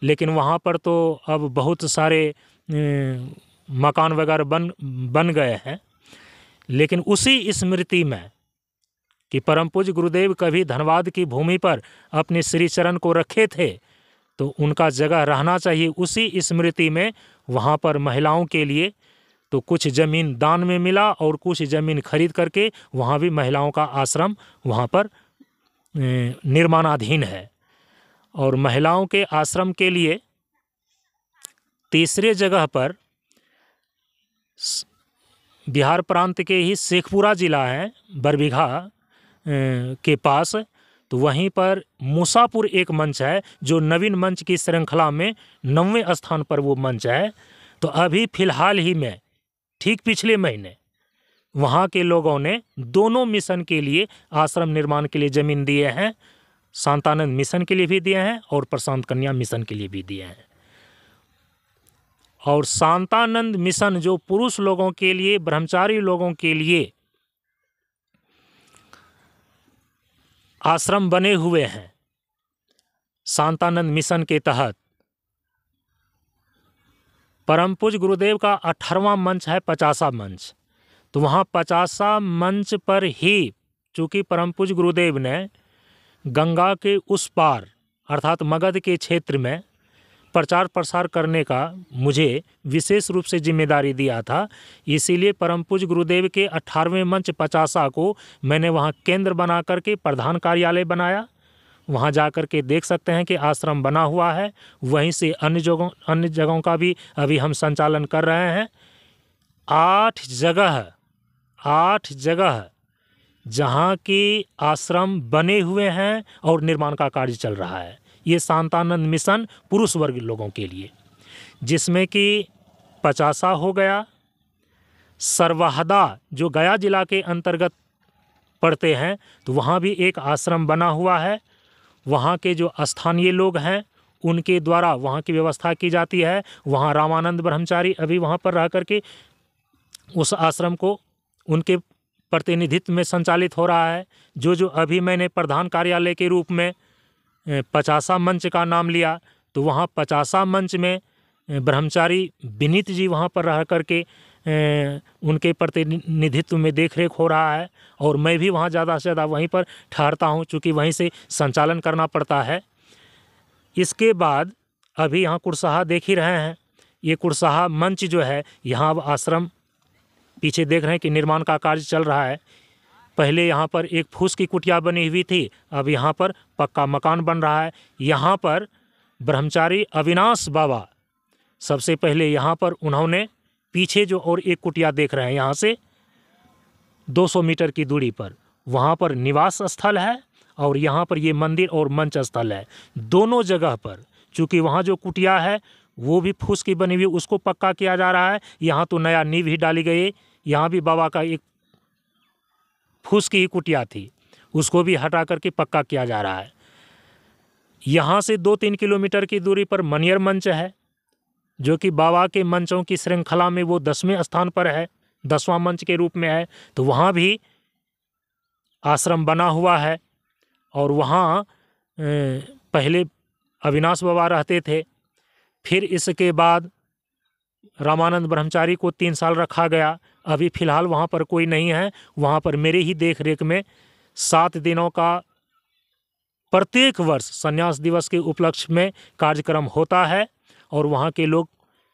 लेकिन वहाँ पर तो अब बहुत सारे मकान वगैरह बन गए हैं। लेकिन उसी स्मृति में कि परम पूज्य गुरुदेव कभी धनबाद की भूमि पर अपने श्री चरण को रखे थे, तो उनका जगह रहना चाहिए। उसी स्मृति में वहाँ पर महिलाओं के लिए तो कुछ ज़मीन दान में मिला और कुछ ज़मीन खरीद करके वहाँ भी महिलाओं का आश्रम वहाँ पर निर्माणाधीन है। और महिलाओं के आश्रम के लिए तीसरे जगह पर बिहार प्रांत के ही शेखपुरा ज़िला है, बरबीघा के पास, तो वहीं पर मूसापुर एक मंच है जो नवीन मंच की श्रृंखला में 9वें स्थान पर वो मंच है। तो अभी फ़िलहाल ही में ठीक पिछले महीने वहाँ के लोगों ने दोनों मिशन के लिए आश्रम निर्माण के लिए ज़मीन दिए हैं। शांतानंद मिशन के लिए भी दिए हैं और प्रशांत कन्या मिशन के लिए भी दिए हैं। और शांतानंद मिशन जो पुरुष लोगों के लिए, ब्रह्मचारी लोगों के लिए आश्रम बने हुए हैं, शांतानंद मिशन के तहत परम पूज्य गुरुदेव का 18वां मंच है 50 मंच। तो वहाँ 50 मंच पर ही चूँकि परम पूज्य गुरुदेव ने गंगा के उस पार अर्थात मगध के क्षेत्र में प्रचार प्रसार करने का मुझे विशेष रूप से जिम्मेदारी दिया था, इसीलिए परम पूज्य गुरुदेव के 18वें मंच 50 को मैंने वहाँ केंद्र बना करके प्रधान कार्यालय बनाया। वहाँ जा कर के देख सकते हैं कि आश्रम बना हुआ है। वहीं से अन्य जगहों का भी अभी हम संचालन कर रहे हैं। 8 जगह जहाँ की आश्रम बने हुए हैं और निर्माण का कार्य चल रहा है। ये शांतानंद मिशन पुरुष वर्ग लोगों के लिए, जिसमें कि पचासा हो गया, सरवाहदा जो गया जिला के अंतर्गत पड़ते हैं, तो वहाँ भी एक आश्रम बना हुआ है। वहाँ के जो स्थानीय लोग हैं उनके द्वारा वहाँ की व्यवस्था की जाती है। वहाँ रामानंद ब्रह्मचारी अभी वहाँ पर रह करके उस आश्रम को उनके प्रतिनिधित्व में संचालित हो रहा है। जो अभी मैंने प्रधान कार्यालय के रूप में पचासा मंच का नाम लिया, तो वहाँ पचासा मंच में ब्रह्मचारी विनीत जी वहाँ पर रह करके उनके प्रतिनिधित्व में देखरेख हो रहा है। और मैं भी वहाँ ज़्यादा से ज़्यादा वहीं पर ठहरता हूँ, चूँकि वहीं से संचालन करना पड़ता है। इसके बाद अभी यहाँ कुरसाहा देख ही रहे हैं। ये कुरसाहा मंच जो है, यहाँ अब आश्रम पीछे देख रहे हैं कि निर्माण का कार्य चल रहा है। पहले यहाँ पर एक फूस की कुटिया बनी हुई थी, अब यहाँ पर पक्का मकान बन रहा है। यहाँ पर ब्रह्मचारी अविनाश बाबा सबसे पहले यहाँ पर उन्होंने पीछे जो और एक कुटिया देख रहे हैं, यहाँ से 200 मीटर की दूरी पर वहाँ पर निवास स्थल है और यहाँ पर ये मंदिर और मंच स्थल है। दोनों जगह पर चूँकि वहाँ जो कुटिया है वो भी फूस की बनी हुई, उसको पक्का किया जा रहा है। यहाँ तो नया नींव ही डाली गई। यहाँ भी बाबा का एक फूस की ही कुटिया थी, उसको भी हटा करके पक्का किया जा रहा है। यहाँ से 2-3 किलोमीटर की दूरी पर मनियर मंच है, जो कि बाबा के मंचों की श्रृंखला में वो 10वें स्थान पर है, 10वां मंच के रूप में है। तो वहाँ भी आश्रम बना हुआ है और वहाँ पहले अविनाश बाबा रहते थे। फिर इसके बाद रामानंद ब्रह्मचारी को 3 साल रखा गया। अभी फ़िलहाल वहाँ पर कोई नहीं है। वहाँ पर मेरे ही देख रेख में 7 दिनों का प्रत्येक वर्ष संन्यास दिवस के उपलक्ष्य में कार्यक्रम होता है और वहाँ के लोग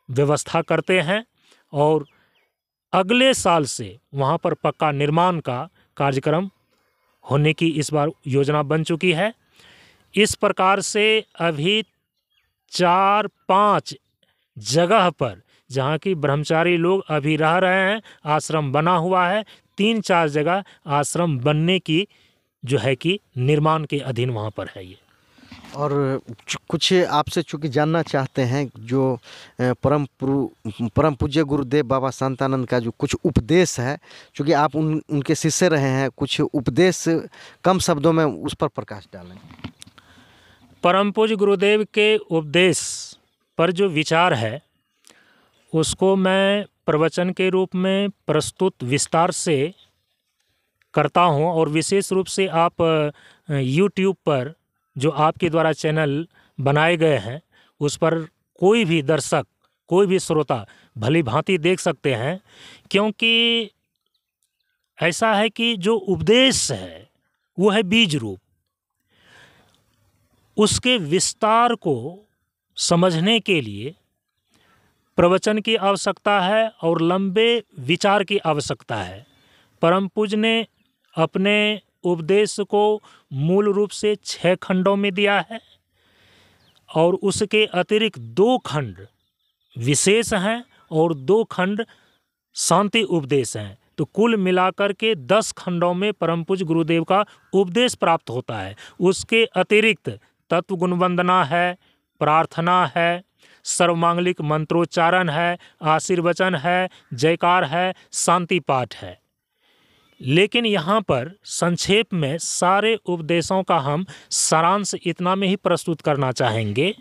व्यवस्था करते हैं। और अगले साल से वहाँ पर पक्का निर्माण का कार्यक्रम होने की इस बार योजना बन चुकी है। इस प्रकार से अभी 4-5 जगह पर जहाँ की ब्रह्मचारी लोग अभी रह रहे हैं, आश्रम बना हुआ है। 3-4 जगह आश्रम बनने की जो है कि निर्माण के अधीन वहाँ पर है ये। और कुछ आपसे चूँकि जानना चाहते हैं, जो परम पूज्य गुरुदेव बाबा शांतानंद का जो कुछ उपदेश है, चूँकि आप उनके शिष्य रहे हैं, कुछ उपदेश कम शब्दों में उस पर प्रकाश डालें। परम पूज्य गुरुदेव के उपदेश पर जो विचार है उसको मैं प्रवचन के रूप में प्रस्तुत विस्तार से करता हूँ। और विशेष रूप से आप YouTube पर जो आपके द्वारा चैनल बनाए गए हैं उस पर कोई भी दर्शक, कोई भी श्रोता भली भांति देख सकते हैं। क्योंकि ऐसा है कि जो उपदेश है वो है बीज रूप, उसके विस्तार को समझने के लिए प्रवचन की आवश्यकता है और लंबे विचार की आवश्यकता है। परम पूज्य ने अपने उपदेश को मूल रूप से 6 खंडों में दिया है और उसके अतिरिक्त 2 खंड विशेष हैं और 2 खंड शांति उपदेश हैं। तो कुल मिलाकर के 10 खंडों में परम पूज्य गुरुदेव का उपदेश प्राप्त होता है। उसके अतिरिक्त तत्व गुण वंदना है, प्रार्थना है, सर्वमांगलिक मंत्रोच्चारण है, आशीर्वचन है, जयकार है, शांति पाठ है। लेकिन यहाँ पर संक्षेप में सारे उपदेशों का हम सारांश इतना में ही प्रस्तुत करना चाहेंगे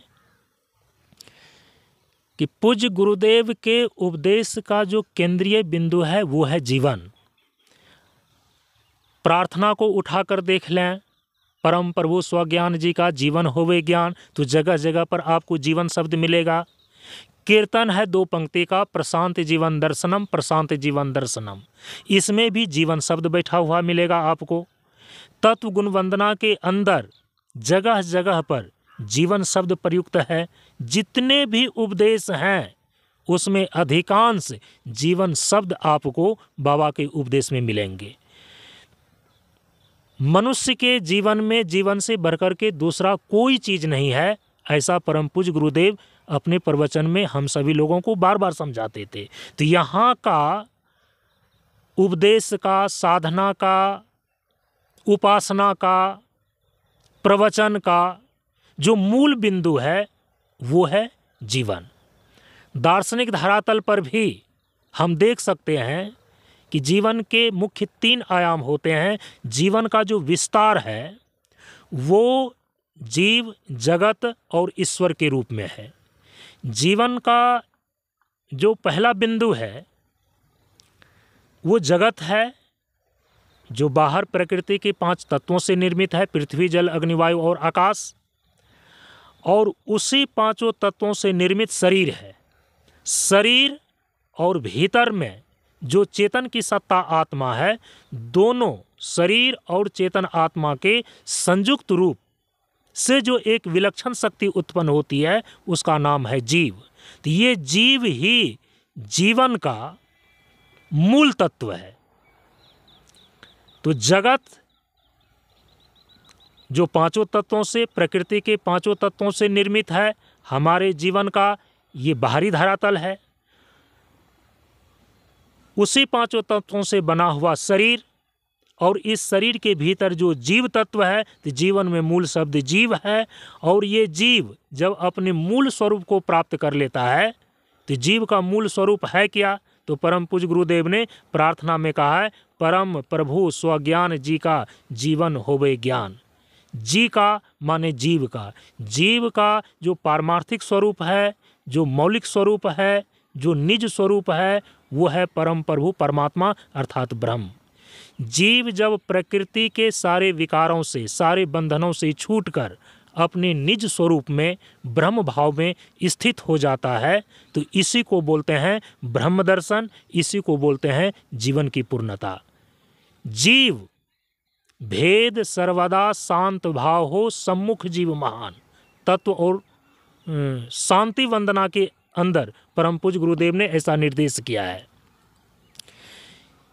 कि पूज्य गुरुदेव के उपदेश का जो केंद्रीय बिंदु है वो है जीवन। प्रार्थना को उठाकर देख लें, परम प्रभु स्वज्ञान जी का जीवन होवे ज्ञान, तो जगह जगह पर आपको जीवन शब्द मिलेगा। कीर्तन है 2 पंक्ति का, प्रशांत जीवन दर्शनम, प्रशांत जीवन दर्शनम, इसमें भी जीवन शब्द बैठा हुआ मिलेगा आपको। तत्व गुण वंदना के अंदर जगह जगह पर जीवन शब्द प्रयुक्त है। जितने भी उपदेश हैं उसमें अधिकांश जीवन शब्द आपको बाबा के उपदेश में मिलेंगे। मनुष्य के जीवन में जीवन से बढ़कर के दूसरा कोई चीज़ नहीं है, ऐसा परम पूज्य गुरुदेव अपने प्रवचन में हम सभी लोगों को बार बार समझाते थे। तो यहाँ का उपदेश का, साधना का, उपासना का, प्रवचन का जो मूल बिंदु है वो है जीवन। दार्शनिक धरातल पर भी हम देख सकते हैं कि जीवन के मुख्य 3 आयाम होते हैं। जीवन का जो विस्तार है वो जीव, जगत और ईश्वर के रूप में है। जीवन का जो पहला बिंदु है वो जगत है, जो बाहर प्रकृति के 5 तत्वों से निर्मित है, पृथ्वी, जल, अग्नि, वायु और आकाश। और उसी 5 तत्वों से निर्मित शरीर है। शरीर और भीतर में जो चेतन की सत्ता आत्मा है, दोनों शरीर और चेतन आत्मा के संयुक्त रूप से जो एक विलक्षण शक्ति उत्पन्न होती है उसका नाम है जीव। तो ये जीव ही जीवन का मूल तत्व है। तो जगत जो 5 तत्वों से, प्रकृति के 5 तत्वों से निर्मित है, हमारे जीवन का ये बाहरी धरातल है। उसी 5 तत्वों से बना हुआ शरीर, और इस शरीर के भीतर जो जीव तत्व है, तो जीवन में मूल शब्द जीव है। और ये जीव जब अपने मूल स्वरूप को प्राप्त कर लेता है, तो जीव का मूल स्वरूप है क्या? तो परम पूज्य गुरुदेव ने प्रार्थना में कहा है, परम प्रभु स्वज्ञान जी का जीवन होवे ज्ञान। जी का माने जीव का। जीव का जो पारमार्थिक स्वरूप है, जो मौलिक स्वरूप है, जो निज स्वरूप है, वो है परम प्रभु परमात्मा अर्थात ब्रह्म। जीव जब प्रकृति के सारे विकारों से, सारे बंधनों से छूटकर अपने निज स्वरूप में, ब्रह्म भाव में स्थित हो जाता है, तो इसी को बोलते हैं ब्रह्म दर्शन, इसी को बोलते हैं जीवन की पूर्णता। जीव भेद सर्वदा शांत भाव हो, सम्मुख जीव महान। तत्व और शांति वंदना के अंदर परम पूज्य गुरुदेव ने ऐसा निर्देश किया है।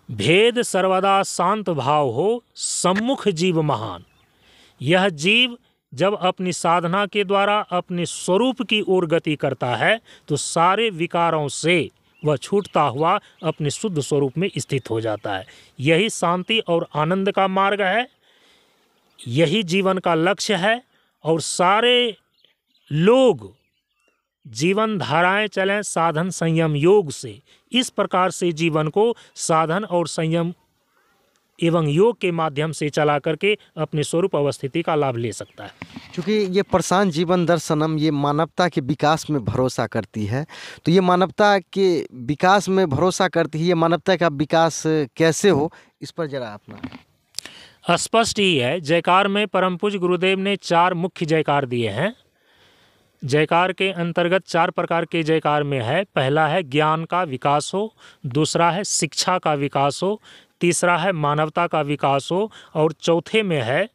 भेद सर्वदा शांत भाव हो, सम्मुख जीव महान। यह जीव जब अपनी साधना के द्वारा अपने स्वरूप की ओर गति करता है, तो सारे विकारों से वह छूटता हुआ अपने शुद्ध स्वरूप में स्थित हो जाता है। यही शांति और आनंद का मार्ग है, यही जीवन का लक्ष्य है। और सारे लोग जीवन धाराएं चलें साधन संयम योग से, इस प्रकार से जीवन को साधन और संयम एवं योग के माध्यम से चला करके अपने स्वरूप अवस्थिति का लाभ ले सकता है। क्योंकि ये प्रशांत जीवन दर्शनम ये मानवता के विकास में भरोसा करती है, तो ये मानवता के विकास में भरोसा करती है। ये मानवता का विकास कैसे हो, इस पर जरा अपना स्पष्ट ही है। जयकार में परम पूज्य गुरुदेव ने 4 मुख्य जयकार दिए हैं। जयकार के अंतर्गत 4 प्रकार के जयकार में है। पहला है ज्ञान का विकास हो, दूसरा है शिक्षा का विकास हो, तीसरा है मानवता का विकास हो, और चौथे में है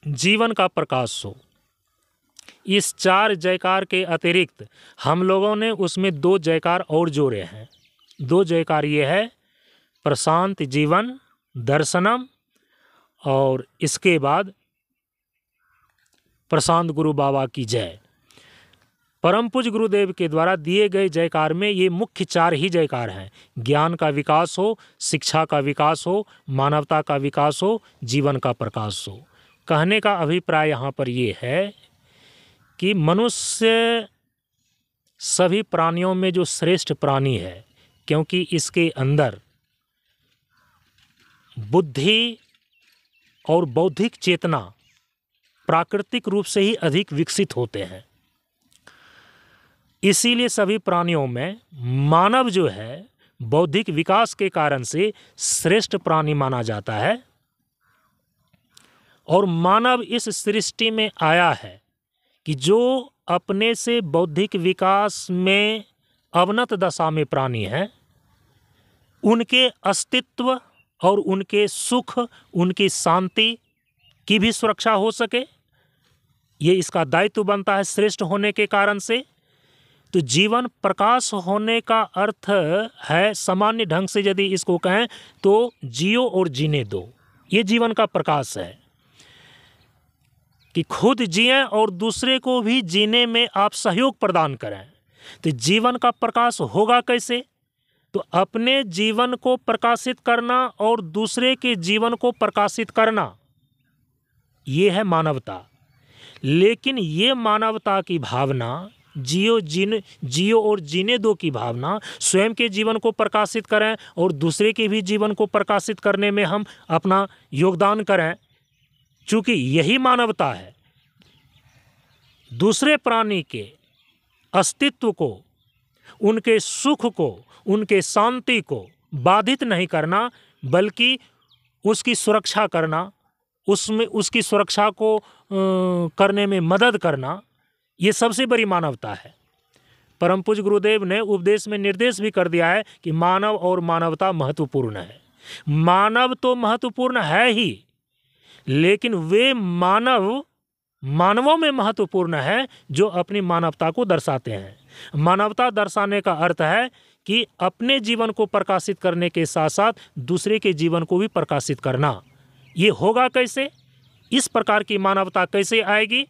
जीवन का प्रकाश हो। इस 4 जयकार के अतिरिक्त हम लोगों ने उसमें 2 जयकार और जोड़े हैं। 2 जयकार ये है प्रशांत जीवन दर्शनम, और इसके बाद प्रशांत गुरु बाबा की जय। परम पूज्य गुरुदेव के द्वारा दिए गए जयकार में ये मुख्य 4 ही जयकार हैं। ज्ञान का विकास हो, शिक्षा का विकास हो, मानवता का विकास हो, जीवन का प्रकाश हो। कहने का अभिप्राय यहाँ पर ये है कि मनुष्य सभी प्राणियों में जो श्रेष्ठ प्राणी है, क्योंकि इसके अंदर बुद्धि और बौद्धिक चेतना प्राकृतिक रूप से ही अधिक विकसित होते हैं। इसीलिए सभी प्राणियों में मानव जो है बौद्धिक विकास के कारण से श्रेष्ठ प्राणी माना जाता है। और मानव इस सृष्टि में आया है कि जो अपने से बौद्धिक विकास में अवनत दशा में प्राणी हैं, उनके अस्तित्व और उनके सुख, उनकी शांति की भी सुरक्षा हो सके, ये इसका दायित्व बनता है श्रेष्ठ होने के कारण से। तो जीवन प्रकाश होने का अर्थ है, सामान्य ढंग से यदि इसको कहें तो जियो और जीने दो, ये जीवन का प्रकाश है कि खुद जिएं और दूसरे को भी जीने में आप सहयोग प्रदान करें। तो जीवन का प्रकाश होगा कैसे? तो अपने जीवन को प्रकाशित करना और दूसरे के जीवन को प्रकाशित करना, ये है मानवता। लेकिन ये मानवता की भावना, जियो और जीने दो की भावना, स्वयं के जीवन को प्रकाशित करें और दूसरे के भी जीवन को प्रकाशित करने में हम अपना योगदान करें, चूँकि यही मानवता है। दूसरे प्राणी के अस्तित्व को, उनके सुख को, उनके शांति को बाधित नहीं करना, बल्कि उसकी सुरक्षा करना, उसमें उसकी सुरक्षा को करने में मदद करना, ये सबसे बड़ी मानवता है। परम पूज्य गुरुदेव ने उपदेश में निर्देश भी कर दिया है कि मानव और मानवता महत्वपूर्ण है। मानव तो महत्वपूर्ण है ही, लेकिन वे मानवों में महत्वपूर्ण है जो अपनी मानवता को दर्शाते हैं। मानवता दर्शाने का अर्थ है कि अपने जीवन को प्रकाशित करने के साथ साथ दूसरे के जीवन को भी प्रकाशित करना। ये होगा कैसे? इस प्रकार की मानवता कैसे आएगी?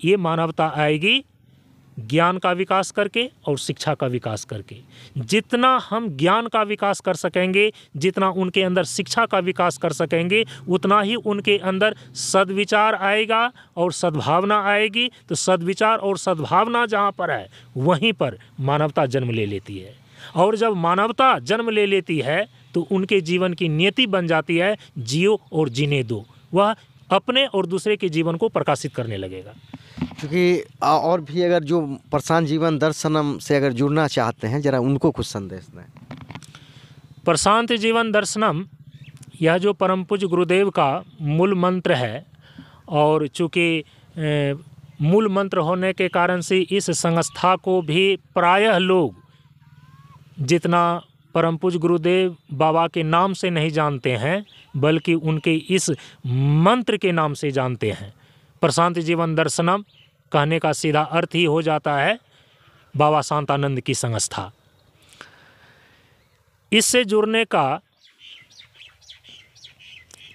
ये मानवता आएगी ज्ञान का विकास करके और शिक्षा का विकास करके। जितना हम ज्ञान का विकास कर सकेंगे, जितना उनके अंदर शिक्षा का विकास कर सकेंगे, उतना ही उनके अंदर सद्विचार आएगा और सद्भावना आएगी। तो सद्विचार और सद्भावना जहाँ पर है, वहीं पर मानवता जन्म ले लेती है। और जब मानवता जन्म ले लेती है तो उनके जीवन की नियति बन जाती है, जियो और जीने दो। वह अपने और दूसरे के जीवन को प्रकाशित करने लगेगा। क्योंकि और भी अगर जो प्रशांत जीवन दर्शनम से अगर जुड़ना चाहते हैं, जरा उनको कुछ संदेश दें। प्रशांत जीवन दर्शनम, यह जो परम पूज्य गुरुदेव का मूल मंत्र है, और चूँकि मूल मंत्र होने के कारण से इस संस्था को भी प्रायः लोग जितना परम पूज्य गुरुदेव बाबा के नाम से नहीं जानते हैं, बल्कि उनके इस मंत्र के नाम से जानते हैं। प्रशांत जीवन दर्शनम कहने का सीधा अर्थ ही हो जाता है बाबा शांतानंद की संस्था। इससे जुड़ने का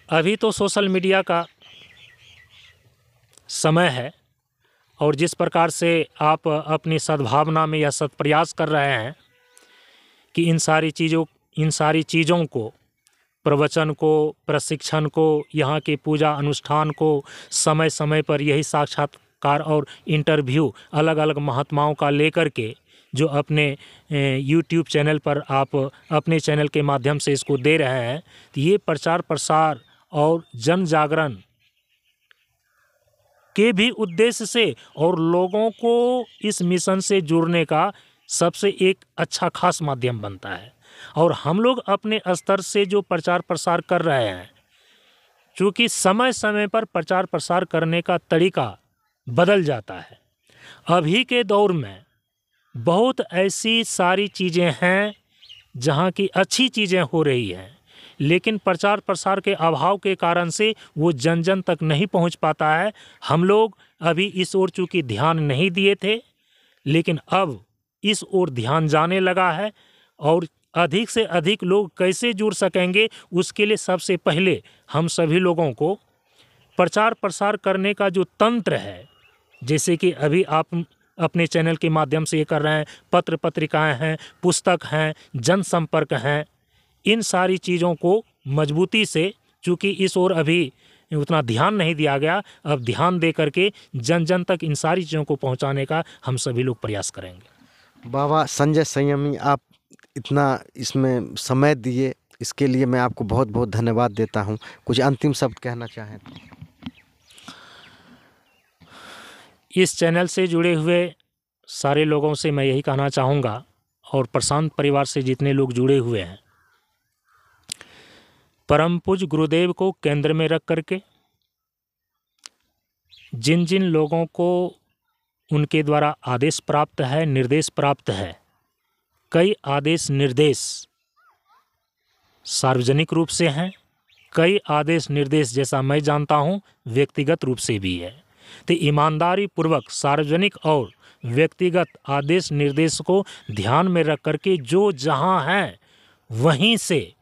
अभी तो सोशल मीडिया का समय है, और जिस प्रकार से आप अपनी सद्भावना में यह सत्प्रयास कर रहे हैं कि इन सारी चीज़ों को, प्रवचन को, प्रशिक्षण को, यहाँ के पूजा अनुष्ठान को समय समय पर यही साक्षात्कार और इंटरव्यू अलग अलग महात्माओं का लेकर के जो अपने YouTube चैनल पर आप अपने चैनल के माध्यम से इसको दे रहे हैं, तो ये प्रचार प्रसार और जन जागरण के भी उद्देश्य से और लोगों को इस मिशन से जुड़ने का सबसे एक अच्छा खास माध्यम बनता है। और हम लोग अपने स्तर से जो प्रचार प्रसार कर रहे हैं, चूँकि समय समय पर प्रचार प्रसार करने का तरीका बदल जाता है। अभी के दौर में बहुत ऐसी सारी चीज़ें हैं जहाँ की अच्छी चीज़ें हो रही हैं, लेकिन प्रचार प्रसार के अभाव के कारण से वो जन जन तक नहीं पहुँच पाता है। हम लोग अभी इस ओर चूँकि ध्यान नहीं दिए थे, लेकिन अब इस ओर ध्यान जाने लगा है, और अधिक से अधिक लोग कैसे जुड़ सकेंगे, उसके लिए सबसे पहले हम सभी लोगों को प्रचार प्रसार करने का जो तंत्र है, जैसे कि अभी आप अपने चैनल के माध्यम से ये कर रहे हैं, पत्र पत्रिकाएं हैं, पुस्तक हैं, जनसंपर्क हैं, इन सारी चीज़ों को मजबूती से, चूँकि इस ओर अभी उतना ध्यान नहीं दिया गया, अब ध्यान दे करके जन जन तक इन सारी चीज़ों को पहुंचाने का हम सभी लोग प्रयास करेंगे। बाबा संजय संयमी, आप इतना इसमें समय दिए, इसके लिए मैं आपको बहुत बहुत धन्यवाद देता हूं। कुछ अंतिम शब्द कहना चाहें? इस चैनल से जुड़े हुए सारे लोगों से मैं यही कहना चाहूँगा, और प्रशांत परिवार से जितने लोग जुड़े हुए हैं, परम पूज्य गुरुदेव को केंद्र में रख करके जिन जिन लोगों को उनके द्वारा आदेश प्राप्त है, निर्देश प्राप्त है, कई आदेश निर्देश सार्वजनिक रूप से हैं, कई आदेश निर्देश जैसा मैं जानता हूं व्यक्तिगत रूप से भी है। तो ईमानदारी पूर्वक सार्वजनिक और व्यक्तिगत आदेश निर्देश को ध्यान में रख करके जो जहां हैं वहीं से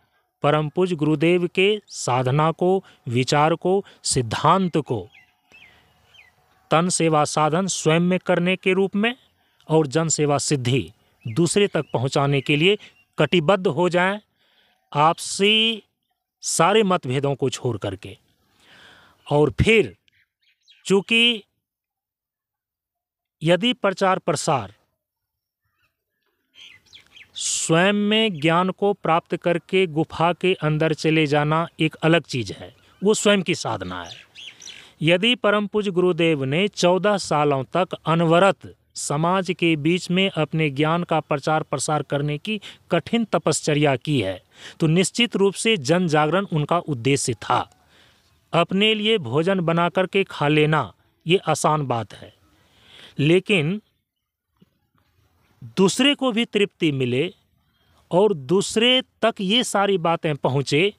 परम पूज्य गुरुदेव के साधना को, विचार को, सिद्धांत को तन सेवा साधन स्वयं में करने के रूप में और जन सेवा सिद्धि दूसरे तक पहुंचाने के लिए कटिबद्ध हो जाएं, आपसी सारे मतभेदों को छोड़ करके। और फिर चूंकि यदि प्रचार प्रसार स्वयं में ज्ञान को प्राप्त करके गुफा के अंदर चले जाना एक अलग चीज़ है, वो स्वयं की साधना है। यदि परम पूज्य गुरुदेव ने 14 सालों तक अनवरत समाज के बीच में अपने ज्ञान का प्रचार प्रसार करने की कठिन तपश्चर्या की है, तो निश्चित रूप से जन जागरण उनका उद्देश्य था। अपने लिए भोजन बना करके खा लेना ये आसान बात है, लेकिन दूसरे को भी तृप्ति मिले और दूसरे तक ये सारी बातें पहुँचे,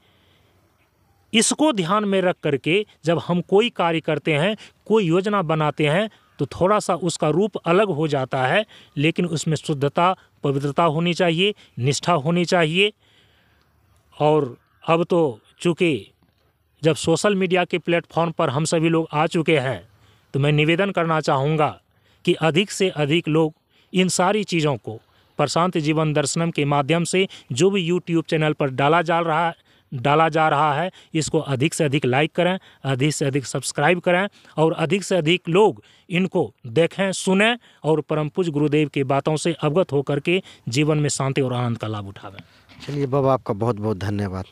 इसको ध्यान में रख करके जब हम कोई कार्य करते हैं, कोई योजना बनाते हैं, तो थोड़ा सा उसका रूप अलग हो जाता है, लेकिन उसमें शुद्धता, पवित्रता होनी चाहिए, निष्ठा होनी चाहिए। और अब तो चूँकि जब सोशल मीडिया के प्लेटफॉर्म पर हम सभी लोग आ चुके हैं, तो मैं निवेदन करना चाहूँगा कि अधिक से अधिक लोग इन सारी चीज़ों को प्रशांत जीवन दर्शनम के माध्यम से जो भी यूट्यूब चैनल पर डाला जा रहा है, इसको अधिक से अधिक लाइक करें, अधिक से अधिक सब्सक्राइब करें और अधिक से अधिक लोग इनको देखें, सुनें और परम पूज्य गुरुदेव की बातों से अवगत होकर के जीवन में शांति और आनंद का लाभ उठावें। चलिए बाबा, आपका बहुत बहुत धन्यवाद।